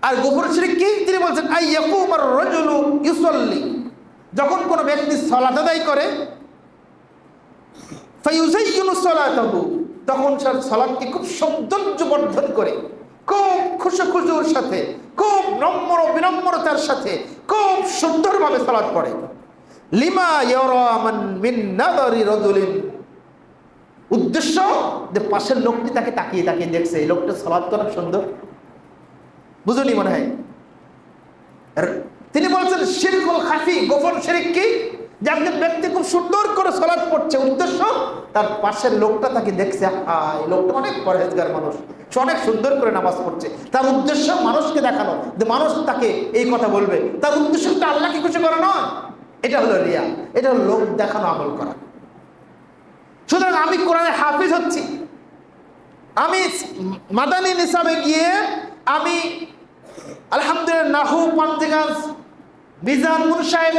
আর গোপন শিরক কি? তিনি বলছেন আই ইয়াকুমার রাজুলু ইউসাল্লি, যখন কোনো ব্যক্তি সালাত আদায় করে, ফায়ুযায়্যিনু সালাতাহু, তখন সে সালাতকে খুব সৌন্দর্যবর্ধন করে, খুব খুশুর সাথে, খুব নম্র বিনম্রতার সাথে, খুব সুন্দরভাবে সালাত পড়ে। লিমা ইয়ারা মান মিন নাযারি রাজুলিন, উদ্দেশ্য যে পাশের লোকটি তাকে তাকিয়ে তাকিয়ে দেখছে, এই লোকটা সালাত তো অনেক সুন্দর, বুঝুনি মনে হয়। তিনি বলছেন শিরকুল খাফি, গোপন শিরক কি? যে একজন ব্যক্তি খুব সুন্দর করে সালাত পড়ছে, উদ্দেশ্য তার পাশের লোকটা তাকে দেখছে, এই লোকটা অনেক পরহেজগার মানুষ, সে অনেক সুন্দর করে নামাজ পড়ছে। তার উদ্দেশ্য মানুষকে দেখানো, যে মানুষ তাকে এই কথা বলবে, তার উদ্দেশ্যটা আল্লাহকে খুশি করা নয়। এটা হলো রিয়া, এটা হলো লোক দেখানো আমল করা। সুতরাং আমি কোরআনে হাফিজ হচ্ছি, আমি মাদানী নিসাবে গিয়ে আমি আলহামদুলিল্লাহ নাহু, পান্তিগাজ, মিজান, মুনসাইব,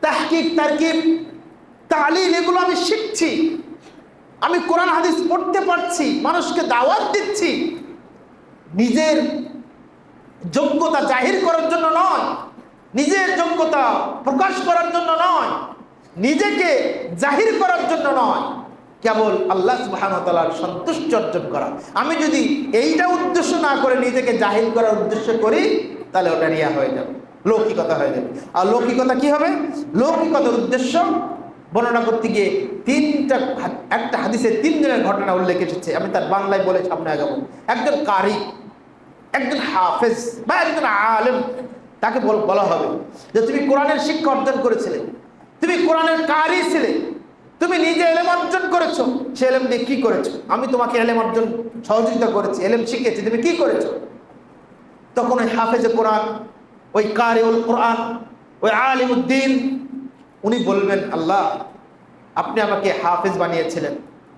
তাহকিক, তারকিব, তালিল এগুলো আমি শিখছি। আমি কোরআন হাদিস পড়তে পারছি, মানুষকে দাওয়াত দিচ্ছি, নিজের যোগ্যতা জাহির করার জন্য নয়, নিজের যোগ্যতা প্রকাশ করার জন্য নয়, নিজেকে জাহির করার জন্য নয়, কেবল আল্লাহ সুবহানাহু ওয়া তাআলার সন্তুষ্টি অর্জন করা। আমি যদি এইটা উদ্দেশ্য না করে নিজেকে জাহির করার উদ্দেশ্য করি, তাহলে ওটা রিয়া হয়ে যাবে, লৌকিকতা হয়ে যাবে। আর লৌকিকতা কি হবে? লৌকিকতার উদ্দেশ্য বর্ণনা করতে গিয়ে একটা হাদিসে 3 জনের ঘটনা উল্লেখ এসেছে। আমি তার বাংলায় বলে সামনে আগাবো। একজন কারি, একজন হাফেজ বা একজন আলেম, তাকে বলা হবে যে তুমি কোরআনের শিক্ষা অর্জন করেছিলে, তুমি কোরআনের কারি ছিলে, তুমি নিজে এলেম অর্জন করেছো, সে এলেম দিয়ে কি করেছো? আমি তোমাকে এলেম অর্জন সহযোগিতা করেছি, এলেম শিখেছি, তুমি কি করেছো? তখন ওই হাফেজে কোরআন, ওই কারিউল কোরআন, ওই আলিমউদ্দিন, উনি বলবেন, আল্লাহ আপনি আমাকে হাফেজ বানিয়েছিলেন,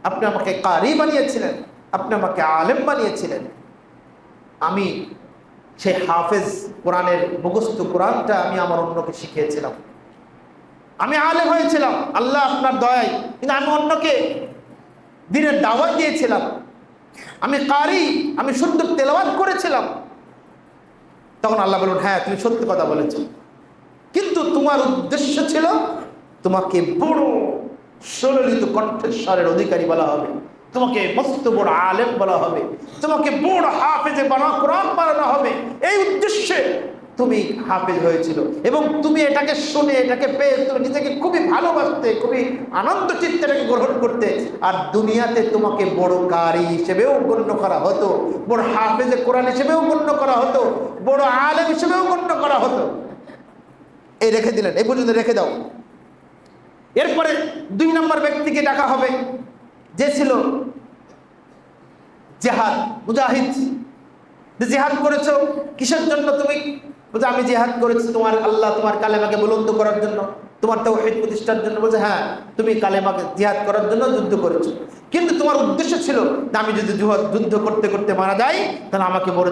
আপনি আমাকে কারি বানিয়েছিলেন, আপনি আমাকে আলেম বানিয়েছিলেন, আমি সেই হাফেজ কোরআনের মুখস্থ কোরআনটা আমি আমার অন্যকে শিখিয়েছিলাম। আমি আলেম হয়েছিলাম আল্লাহ আপনার দয়ায়, কিন্তু আমি অন্যকে দিনের দাওয়াত দিয়েছিলাম। আমি কারি, আমি সুন্দর তেলাওয়াত করেছিলাম। তখন আল্লাহ বলুন, হ্যাঁ তুমি সত্য কথা বলেছ, কিন্তু তোমার উদ্দেশ্য ছিল তোমাকে বড় সুললিত কণ্ঠস্বরের অধিকারী বলা হবে, তোমাকে মস্ত বড় আলেম বলা হবে, তোমাকে বড় হাফেজে কোরআন বানানো হবে। এই উদ্দেশ্যে তুমি হাফেজ হয়েছিল এবং তুমি এটাকে শুনে এটাকে পেয়ে তুমি নিজেকে খুবই ভালোবাসতে, খুবই আনন্দ চিত্তে এটাকে গ্রহণ করতে। আর দুনিয়াতে তোমাকে বড় কারি হিসেবেও গণ্য করা হতো, বড় হাফেজে কোরআন হিসেবেও গণ্য করা হতো, বড় আলেম হিসেবেও গণ্য করা হতো। এই রেখে দিলেন, এই পর্যন্ত রেখে দাও। এরপরে 2 নম্বর ব্যক্তিকে ডাকা হবে, যে ছিল জেহাদ, মুজাহিদ। জেহাদ করেছো কিসের জন্য? তুমি বলছে আমি জেহাদ করেছি তোমার আল্লাহ, তোমার কালেমাকে বুলন্দ করার জন্য, তোমার তাওহীদ প্রতিষ্ঠার জন্য। বলছে হ্যাঁ, তুমি কালেমাকে জিহাদ করার জন্য যুদ্ধ করেছো, কিন্তু তোমার উদ্দেশ্য ছিল যে আমি যদি যুদ্ধ করতে করতে মারা যাই তাহলে আমাকে বড়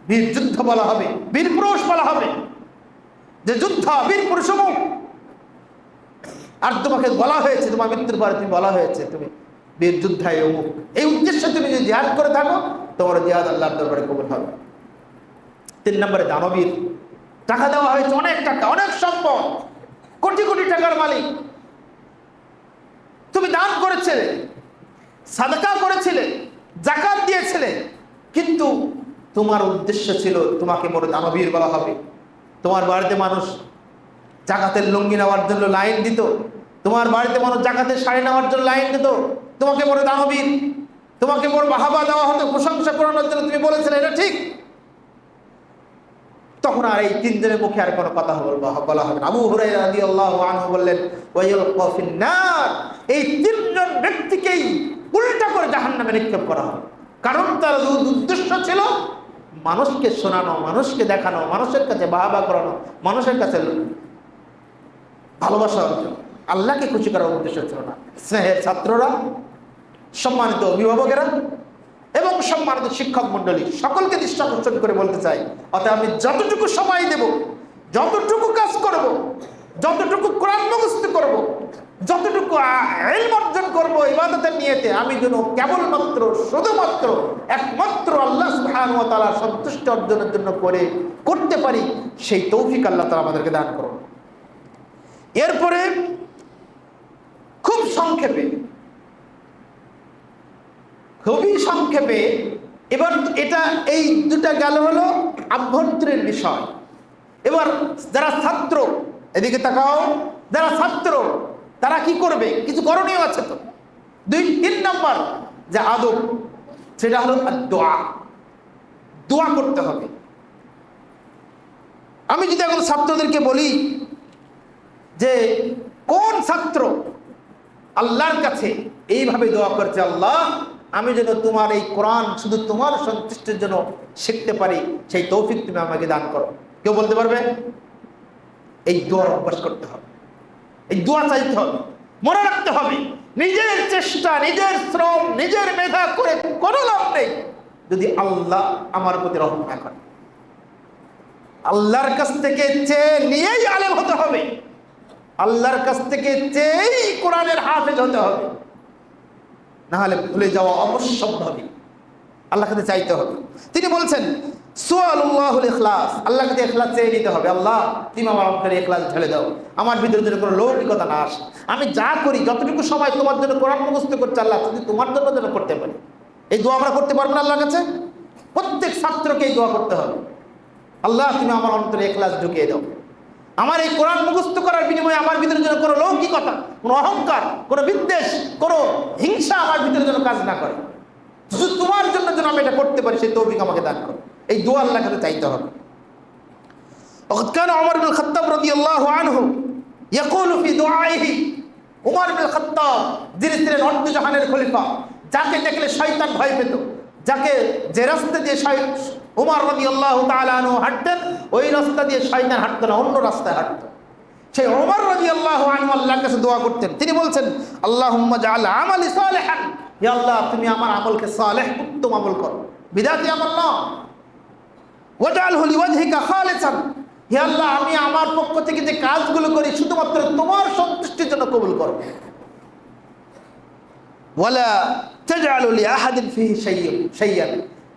বীর যুদ্ধ বলা হবে, বীর পুরুষ বলা হবে, যে যুদ্ধ বীর পুরুষ। আর তোমাকে বলা হয়েছে, তোমার মৃত্যুর পরে তুমি বলা হয়েছে তুমি বীর যোদ্ধায় অমুক। এই উদ্দেশ্যে তুমি যদি জিহাদ করে থাকো তোমার জিহাদ আল্লাহর দরবারে কবুল হবে। 3 নম্বরে দানবীর। টাকা দেওয়া হয়েছে, অনেক টাকা, অনেক সম্পদ, কোটি কোটি টাকার মালিক। তুমি দান করেছিলে, সাদকা করেছিলে, যাকাত দিয়েছিলে, কিন্তু তোমার উদ্দেশ্য ছিল তোমাকে বড় দানবীর বলা হবে। তোমার বাড়িতে মানুষ জাকাতের লুঙ্গি নেওয়ার জন্য লাইন দিত, তোমার বাড়িতে মানুষ জাকাতের শাড়ি নেওয়ার জন্য লাইন দিত, তোমাকে বড় দানবীর, তোমাকে বড় বাহাবা দেওয়া হতো, প্রশংসা করানোর জন্য তুমি বলেছিলে এটা ঠিক। তখন আর এই 3 জনের মুখে আর কোনো কথা বলা হবে না। আবু হুরায়রা রাদিয়াল্লাহু আনহু বললেন, ওয়াইয়ালকা ফিন্নার, এই 3 জন ব্যক্তিকেই উল্টা করে জাহান্নামে নিক্ষেপ করা হবে। কারণ তার উদ্দেশ্য ছিল মানুষকে শোনানো, মানুষকে দেখানো, মানুষের কাছে বাহাবা করানো, মানুষের কাছে ভালোবাসা অর্জন, আল্লাহকে খুশি করার উদ্দেশ্য ছিল না। স্নেহের ছাত্ররা, সম্মানিত অভিভাবকেরা এবং সম্মানিত শিক্ষক মন্ডলী, সকলকে দৃষ্টি আকর্ষণ করে বলতে চাই, অতএব আমি যতটুকু সময় দেব, যতটুকু কাজ করব, যতটুকু কোরআন মুখস্থ করব, যতটুকু ইলম অর্জন করব ইবাদতের নিয়তে, আমি যেন কেবলমাত্র শুধুমাত্র একমাত্র আল্লাহ সুবহানাহু ওয়া তাআলার সন্তুষ্টি অর্জনের জন্য করতে পারি, সেই তৌফিক আল্লাহ তাআলা আমাদেরকে দান করুন। এরপরে খুব সংক্ষেপে, খুবই সংক্ষেপে, এবার এটা এই দুটা গেল হলো আভ্যন্তরীণ বিষয়। এবার যারা ছাত্র, এদিকে তাকাও, যারা ছাত্র তারা কি করবে? কিছু করণীয় আছে তো। 2-3 নম্বর যে আদব, সেটা হলো দোয়া। দোয়া করতে হবে। আমি যদি এখন ছাত্রদেরকে বলি যে কোন ছাত্র আল্লাহর কাছে এইভাবে দোয়া করছে, আল্লাহ আমি যেন তোমার এই কোরআন শুধু তোমার সন্তুষ্টির জন্য শিখতে পারি, সেই তৌফিক তুমি আমাকে দান করো, কেউ বলতে পারবে? এই দোয়ার অভ্যাস করতে হবে, এই দোয়া চাইতে হবে, মনে রাখতে হবে নিজের চেষ্টা, নিজের শ্রম, নিজের মেধা করে কোনো লাভ নেই যদি আল্লাহ আমার প্রতি রহম না করে। আল্লাহর কাছ থেকে চেয়ে নিয়েই আলেম হতে হবে, আল্লাহর কাছ থেকে চেয়েই কোরআনের হাফেজ হতে হবে, না হলে ভুলে যাওয়া অবশ্যম্ভাবী। আল্লাহর কাছে চাইতে হবে। তিনি বলছেন সুআলুল্লাহুল ইখলাস, আল্লাহর কাছে ইখলাস চেয়ে নিতে হবে। আল্লাহ তুমি আমার অন্তরে ইখলাস ঢেলে দাও, আমার ভিতরে যেন কোনো লৌকিকতা না আসে, আমি যা করি যতটুকু সময় তোমার জন্য কোরআন মুখস্থ করছি আল্লাহ যদি তোমার জন্য যেন করতে পারি। এই দোয়া আমরা করতে পারবো না আল্লাহর কাছে? প্রত্যেক ছাত্রকে এই দোয়া করতে হবে, আল্লাহ তুমি আমার অন্তরে ইখলাস ঢুকিয়ে দাও, আমার এই কোরআন মুখস্থ করার বিনিময়ে আমার ভিতরে যেন কোনো লৌকিকতা, কোনো অহংকার, কোনো বিদ্বেষ, কোনো হিংসা আমার ভিতরে যেন কাজ না করে, শুধু তোমার জন্য যেন আমি এটা করতে পারি, সেই তৌফিক আমাকে দান করো। এই দোয়া আল্লাহর কাছে চাইতে হবে। ওয়াকাদ কানা ওমর ইবনে খাত্তাব রাদিয়াল্লাহু আনহু ইয়াকুলু ফি দুআইহি, ওমর ইবনে খাত্তাব যিনি ছিলেন অর্ধ জাহানের খলিফা, যাকে দেখলে শয়তান ভয় পেত, যাকে যে রাস্তা দিয়ে ওমর রাদিয়াল্লাহু তাআলা আনহু হাঁটতেন ওই রাস্তা দিয়ে শয়তান হাঁটতো না, অন্য রাস্তায় হাঁটতো। সেই ওমর রাদিয়াল্লাহু আনহু আল্লাহর কাছে দোয়া করতেন। তিনি বলছেন আল্লাহুম্মা জাআল আমালি সালিহান, ইয়া আল্লাহ তুমি আমার আমলকে সালেহ, উত্তম আমল করো, বিদাতি আমল না। ওয়াজআলহু লিওয়াজহিকা খালিসান, হে আল্লাহ আমি আমার পক্ষ থেকে যে কাজগুলো করি শুধুমাত্র তোমার সন্তুষ্টির জন্য কবুল করো। ওয়ালা তাজআলু লিআহাদিন ফিহি শাইয়ান,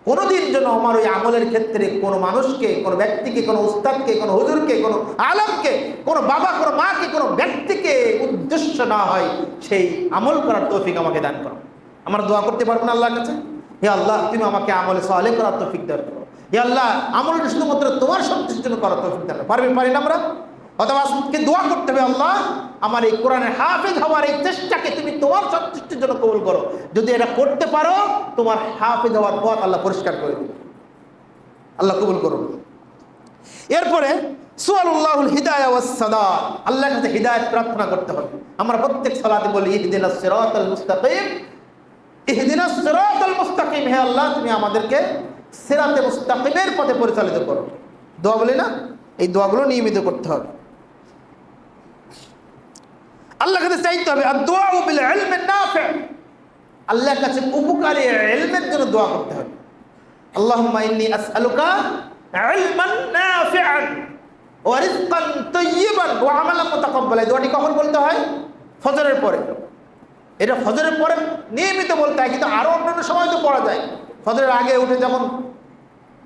কোনোদিন যেন আমার ওই আমলের ক্ষেত্রে কোনো মানুষকে, কোনো ব্যক্তিকে, কোনো উস্তাদকে, কোনো হুজুরকে, কোনো আলেমকে, কোনো বাবা, কোনো মাকে, কোনো ব্যক্তিকে উদ্দেশ্য না হয় সেই আমল করার তৌফিক আমাকে দান করো। আমরা দোয়া করতে পারবো না আল্লাহর কাছে, হে আল্লাহ তুমি আমাকে আমলে সালেহ করার তৌফিক দান করো, হে আল্লাহ আমলটা শুধুমাত্র তোমার সন্তুষ্টির জন্য করার তৌফিক দান করো। পারি না আমরা? অথবা আজকে দোয়া করতে হবে, আল্লাহ আমার এই কোরআনের হাফেজ হওয়ার এই চেষ্টাকে তুমি তোমার সন্তুষ্টির জন্য কবুল করো। যদি এটা করতে পারো তোমার হাফেজ হওয়ার পথ আল্লাহ পরিষ্কার করে দেবে। আল্লাহ কবুল করুন। এরপরে সুআলুল্লাহুল হিদায়াহ ওয়াস সাদাত, আল্লাহর কাছে হিদায়াত প্রার্থনা করতে হবে। আমরা প্রত্যেক সালাতে বলি ইহদিনাস সিরাতাল মুস্তাকিম, ইহদিনাস সিরাতাল মুস্তাকিম, হে আল্লাহ তুমি আমাদেরকে সিরাতে মুস্তাকিমের পথে পরিচালিত করো। দোয়া বলি না, এই দোয়াগুলো নিয়মিত করতে হবে। আল্লাহর কাছে চাইতে হবে আর দোয়া বিল ইলমিন নাফি, আল্লাহর কাছে উপকারী ইলমের জন্য দোয়া করতে হবে। আল্লাহুম্মা ইন্নী আসআলুকা ইলমান নাফিআন ওয়া রিজকান তাইয়্যিবান ওয়া আমালান মুতাকাব্বালা। এই দোয়াটি কখন বলতে হয়? ফজরের পরে। এটা ফজরের পরে নিয়মিত বলতে হয়, কিন্তু আরো অন্যান্য সময় তো পড়া যায়। ফজরের আগে উঠে যখন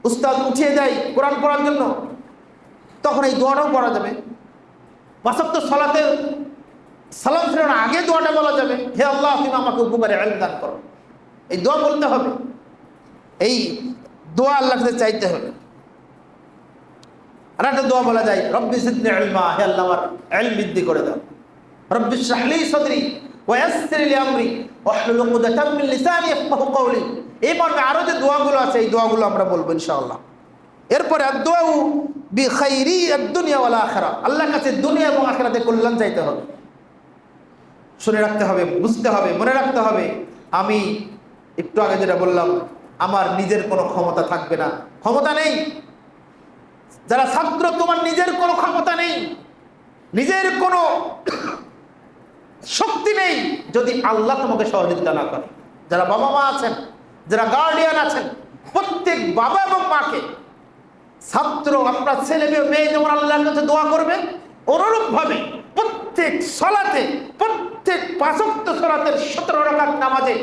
উস্তাদ উঠিয়ে দেয় কোরআন পড়ার জন্য তখন এই দোয়াটাও পড়া যাবে। পাঁচ ওয়াক্ত সালাতে সালাম ফেরানোর আগে দোয়াটা বলা যাবে, হে আল্লাহ তুমি আমাকে উপকারে ইলম দান করো। এই দোয়া বলতে হবে, এই দোয়া আল্লাহর কাছে চাইতে হবে। আর একটা দোয়া বলা যায় রব্বি জিদনি ইলমা, হে আল্লাহ আমার ইলম বৃদ্ধি করে দাও। রব্বি ইশরাহ লি সাদরি ওয়া ইয়াসসির লি আমরি ওয়াহলুল উকদাতাম মিন লিসানি ইয়াফকাহু কওলি। এই মর্মে আরো যে দোয়াগুলো আছে এই দোয়াগুলো আমরা বলবো ইনশাআল্লাহ। এরপরে আদ-দুআউ বিখাইরি আদ-দুনিয়া ওয়াল আখিরা, আল্লাহর কাছে দুনিয়া এবং আখিরাতে কল্যাণ চাইতে হবে। শুনে রাখতে হবে, বুঝতে হবে, মনে রাখতে হবে আমি একটু আগে যেটা বললাম আমার নিজের কোনো ক্ষমতা থাকবে না, ক্ষমতা নেই। যারা ছাত্র তোমার নিজের কোনো ক্ষমতা নেই, নিজের কোনো শক্তি নেই যদি আল্লাহ তোমাকে সহযোগিতা না করে। যারা বাবা মা আছেন, যারা গার্ডিয়ান আছেন, প্রত্যেক বাবা এবং মাকে ছাত্র আপনার ছেলে মেয়ে যেমন আল্লাহর কাছে দোয়া করবে অনুরূপভাবে প্রত্যেক সালাতে, প্রত্যেক পাঁচ ওয়াক্ত সালাতের 17 রাকাত নামাজে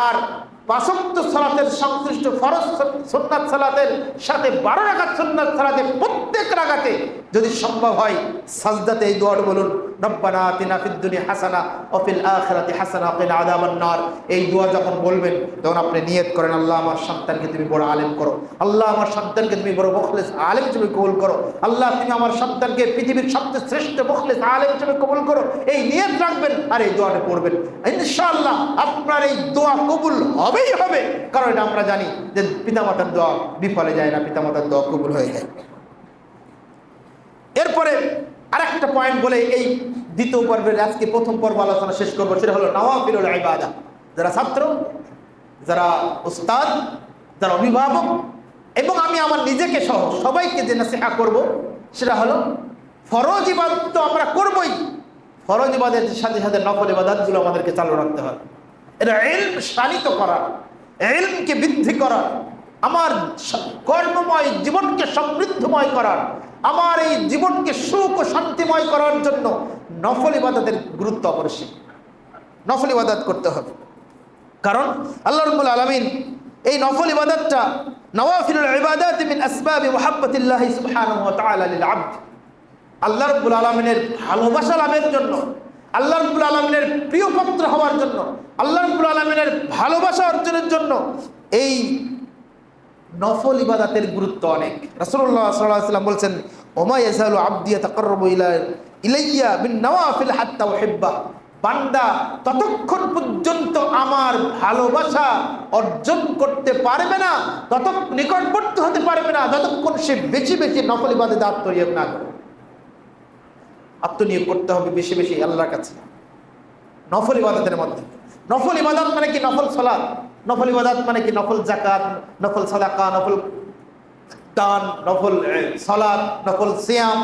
আর পাঁচ ওয়াক্ত সালাতের সংশ্লিষ্ট ফরজ সুন্নাত সালাতের সাথে 12 রাকাত সুন্নাত সালাতে প্রত্যেক রাকাতে যদি সম্ভব হয় সাজদাতে এই দোয়াটা বলুন, রব্বানা আতিনা ফিদ দুনিয়া হাসানা ওয়া ফিল আখিরাতি হাসানা ওয়া কিনা আযাবান নার। এই দোয়া যখন বলবেন তখন আপনি নিয়ত করেন আল্লাহ আমার সন্তানকে তুমি বড় আলেম করো, আল্লাহ আমার সন্তানকে তুমি বড় মুখলিস আলেম হিসেবে কবুল করো, আল্লাহ তুমি আমার সন্তানকে পৃথিবীর সবচেয়ে শ্রেষ্ঠ মুখলিস আলেম হিসেবে কবুল করো। এই নিয়ত রাখবেন আর এই দোয়াটা পড়বেন, ইনশাআল্লাহ আপনার এই দোয়া কবুল হবেই হবে। কারণ এটা আমরা জানি যে পিতামাতার দোয়া বিফলে যায় না, পিতামাতার দোয়া কবুল হয়ে যায়। এরপরে আরেকটা পয়েন্ট বলে এই দ্বিতীয় পর্বের আজকে প্রথম পর্ব আলোচনা শেষ করবো, সেটা হলো নওয়াফিলুল ইবাদা। যারা ছাত্র, যারা উস্তাদ, যারা অভিভাবক এবং আমি আমার নিজেকে সহ সবাইকে যে নসিহা করব সেটা হলো ফরজ ইবাদত তো আমরা করবই, ফরজ ইবাদতের সাথে সাথে নফল ইবাদতগুলো আমাদেরকে চালু রাখতে হবে। এটা ইলম শানিত করা, ইলমকে বৃদ্ধি করা, আমার কর্মময় জীবনকে সমৃদ্ধময় করার, আমার এই জীবনকে সুখ ও শান্তিময় করার জন্য নফল ইবাদতের গুরুত্ব অপরিসীম। নফল ইবাদত করতে হবে, কারণ আল্লাহ রাব্বুল আলামিন এই নফল ইবাদতটা নওয়াফিলুল ইবাদাত মিন আসবাবি মুহাব্বতিল্লাহি সুবহানাহু ওয়া তাআলা লিল আবদ, আল্লাহ রাব্বুল আলামিনের ভালোবাসা লাভের জন্য, আল্লাহ রাব্বুল আলামিনের প্রিয় পাত্র হওয়ার জন্য, আল্লাহ রাব্বুল আলামিনের ভালোবাসা অর্জনের জন্য এই নফল ইবাদতের গুরুত্ব অনেক। রাসূলুল্লাহ সাল্লাল্লাহু আলাইহি ওয়াসাল্লাম বলেছেন ওমা ইয়াযালু আবদি ইয়াতাকাররাবু ইলাইয়া বিন নওয়াফিল হাত্তা উহিব্বা, বান্দা ততক্ষণ পর্যন্ত আমার ভালোবাসা অর্জন করতে পারবে না, তত নিকটবর্তী হতে পারবে না যতক্ষণ সে বেশি বেশি নফল ইবাদতে আত্মনিয়োগ না করে। আত্মনিয়োগ করতে হবে বেশি বেশি আল্লাহর কাছে নফল ইবাদতের মধ্যে। নফল ইবাদত মানে কি? নফল সালাত। নফল ইবাদত মানে কি? নফল যাকাত, নফল সাদাকা, নফল দান, নফল সালাত, নফল সিয়াম,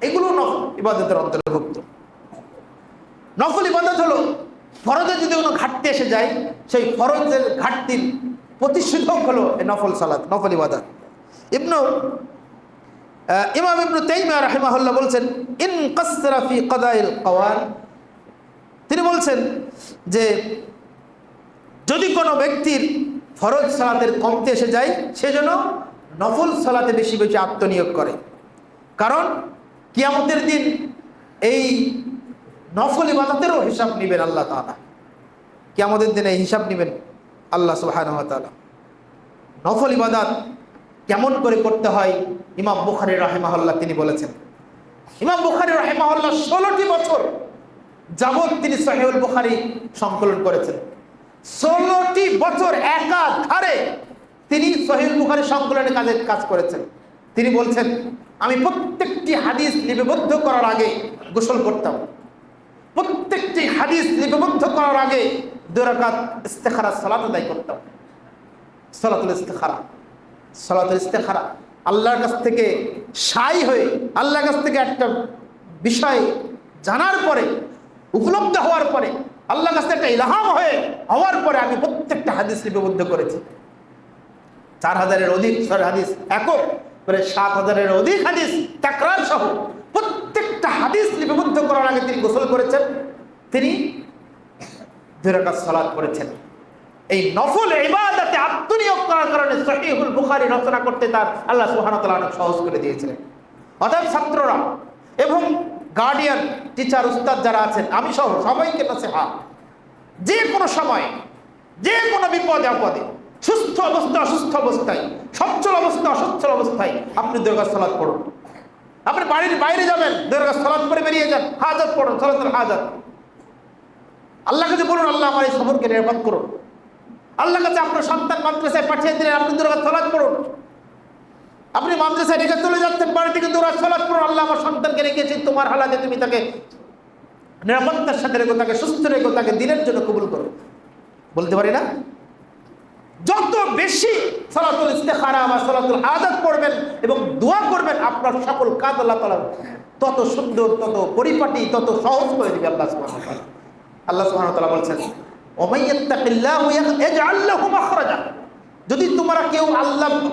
এগুলো নফল ইবাদতের অন্তর্ভুক্ত। নফল ইবাদত হলো ফরজে যদি কোনো ঘাটতি এসে যায় সেই ফরজের ঘাটতির প্রতিষেধক হলো এই নফল সালাত, নফল ইবাদত। ইমাম ইবনু তাইমিয়া রাহিমাহুল্লাহ বলছেন ইন কাসরা ফি কাদাইল কাওয়ান, তিনি বলছেন যে যদি কোনো ব্যক্তির ফরজ সালাতের কমতে এসে যায় সেজন্য নফল সালাতে বেশি বেশি আত্মনিয়োগ করে। কারণ কিয়ামতের দিন এই নফল ইবাদতেরও হিসাব নেবেন আল্লাহ তাআলা। কিয়ামতের দিনে হিসাব নেবেন আল্লাহ সুবহানাহু ওয়া তাআলা। নফল ইবাদত কেমন করে করতে হয় ইমাম বুখারী রাহিমাহুল্লাহ তিনি বলেছেন। ইমাম বুখারী রাহিমাহুল্লাহ 16টি বছর যাবত তিনি সহিহুল বুখারী সংকলন করেছেন। 16টি বছর একাধারে তিনি সহিহুল বুখারী সংকলনের কাজ করেছেন। তিনি বলছেন আমি প্রত্যেকটি হাদিস লিপিবদ্ধ করার আগে গোসল করতাম, প্রত্যেকটি হাদিস লিপিবদ্ধ করার আগে 2 রাকাত ইস্তেখারা সালাত আদায় করতাম। সালাতুল ইস্তেখারা, সালাতুল ইস্তেখারা আল্লাহর কাছ থেকে সাই হয়ে, আল্লাহর কাছ থেকে একটা বিষয় জানার পরে, উপলব্ধ হওয়ার পরে, আল্লাহর কাছ থেকে একটা ইলহাম হওয়ার পরে আমি প্রত্যেকটা হাদিস লিপিবদ্ধ করেছি। 4000-এর অধিক হাদিস একক করে 7000-এর অধিক হাদিস তাকরার সহ প্রত্যেকটা হাদিস লিপিবদ্ধ করার আগে তিনি গোসল করেছেন, তিনি 2 রাকাত সালাত করেছেন। এই নফল ইবাদতে আত্মনিয়োগ করার কারণে সহিহুল বুখারী রচনা করতে তার আল্লাহ সুবহানাহু ওয়া তাআলা অনেক সহজ করে দিয়েছিলেন। অতএব ছাত্ররা এবং গার্ডিয়ান, টিচার, উস্তাদ যারা আছেন, আমি সহ সবাইকে নসিহত, যে কোনো সময়, যে কোনো বিপদে আপদে, সুস্থ অবস্থা অসুস্থ অবস্থায়, সচ্ছল অবস্থা অসচ্ছল অবস্থায় আপনি 2 রাকাত সালাত পড়ুন। আপনি বাড়ির বাইরে যাবেন, 2 রাকাত সালাত পড়ে বেরিয়ে যান, হাজাত পড়ুন, সালাতুল হাজাত। আল্লাহর কাছে বলুন আল্লাহ আমার এই সফরকে নিরাপদ করুন। আল্লাহর কাছে আপনার সন্তান মাদ্রাসায় পাঠিয়ে দিলেন, আপনি 2 রাকাত সালাত পড়ুন। আপনি মাদ্রাসায় রেখে চলে যাচ্ছেন, বাড়ি থেকে 2 রাকাত সালাত পড়ুন। আল্লাহ আমার সন্তানকে রেখেছি তোমার হালাতে, তুমি তাকে নিরাপত্তার সাথে রেখো, তাকে সুস্থ রেখো, তাকে দিনের জন্য কবুল করো। বলতে পারি না? যত বেশি সালাতুল ইস্তেখারা বা সালাতুল হাজাত পড়বেন এবং দোয়া করবেন, আপনার সকল কাজ আল্লাহ তাআলা তত সুন্দর, তত পরিপাটি, তত সহজ করে দিবে আল্লাহ সুবহানাহু ওয়া তাআলা। আল্লাহ সুবহানাহু ওয়া তাআলা বলছেন ওয়া ইয়াত্তাকিল্লাহু ইয়াজআল লাহু মাখরাজা, যদি তোমরা কেউ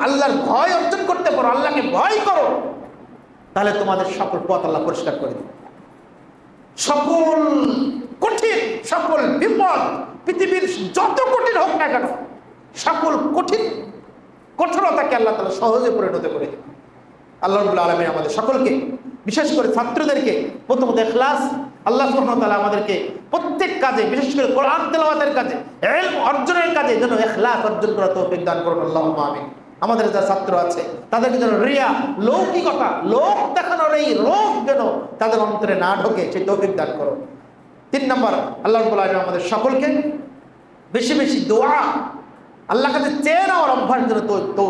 আল্লাহর ভয় অর্জন করতে পারো, আল্লাহকে ভয় করো, তাহলে তোমাদের সকল পথ আল্লাহ পরিষ্কার করে দিবে। সকল কঠিন, সকল বিপদ, পৃথিবীর যত কঠিন হোক না কেন, সকল কঠোরতাকে আল্লাহ তাআলা সহজে পরিণত করে দিবে। আল্লাহ রাব্বুল আলামিন আমাদের সকলকে, বিশেষ করে ছাত্রদেরকে প্রথমত ইখলাস, আল্লাহ সুবহানাহু ওয়া তাআলা আমাদেরকে প্রত্যেক কাজে, বিশেষ করে কোরআন তেলাওয়াতের কাজে, ইলম অর্জনের কাজে যেন ইখলাস অর্জন করার তৌফিক দান করুন, আল্লাহুম্মা আমিন। আমাদের যারা ছাত্র আছে তাদেরকে যেন রিয়া, লৌকিকতা, লোক দেখানোর এই রোগ যেন তাদের অন্তরে না ঢোকে, সেই তৌফিক দান করুন। 3 নম্বর, আল্লাহ রাব্বুল আলামিন আমাদের সকলকে বেশি বেশি দোয়া, আল্লাহর কাছে চেয়ে নেওয়ার অভ্যাস যেন তো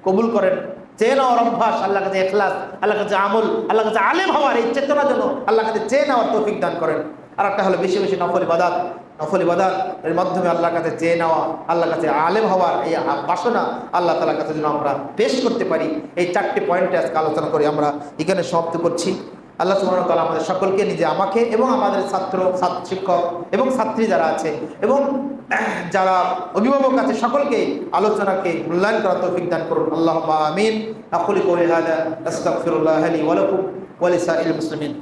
কবুল করেন। চেয়ে নেওয়ার অভ্যাস, আল্লাহর কাছে ইখলাস, আল্লাহর কাছে আমল, আল্লাহর কাছে আলেম হওয়ার এই চেতনা যেন আল্লাহর কাছে চেয়ে নেওয়ার তৌফিক দান করেন। আর একটা হলো বেশি বেশি নফল ইবাদত, নফল ইবাদত এর মাধ্যমে আল্লাহর কাছে চেয়ে নেওয়া, আল্লাহর কাছে আলেম হওয়ার এই বাসনা আল্লাহ তাআলার কাছে যেন আমরা পেশ করতে পারি। এই 4টি পয়েন্টে আজকে আলোচনা করে আমরা এখানে সমাপ্ত করছি। আল্লাহ সুবহানাহু ওয়া তাআলা আমাদের সকলকে, নিজে আমাকে এবং আমাদের ছাত্র, শিক্ষক এবং ছাত্রী যারা আছে এবং যারা অভিভাবক আছে সকলকে আলোচনাকে মূল্যায়ন করার তৌফিক দান করুন। আল্লাহুম্মা আমিন। আকুলু কওলি হাযা আস্তাগফিরুল্লাহ লি ওয়া লাকুম ওয়া লিসাইরিল মুসলিমিন।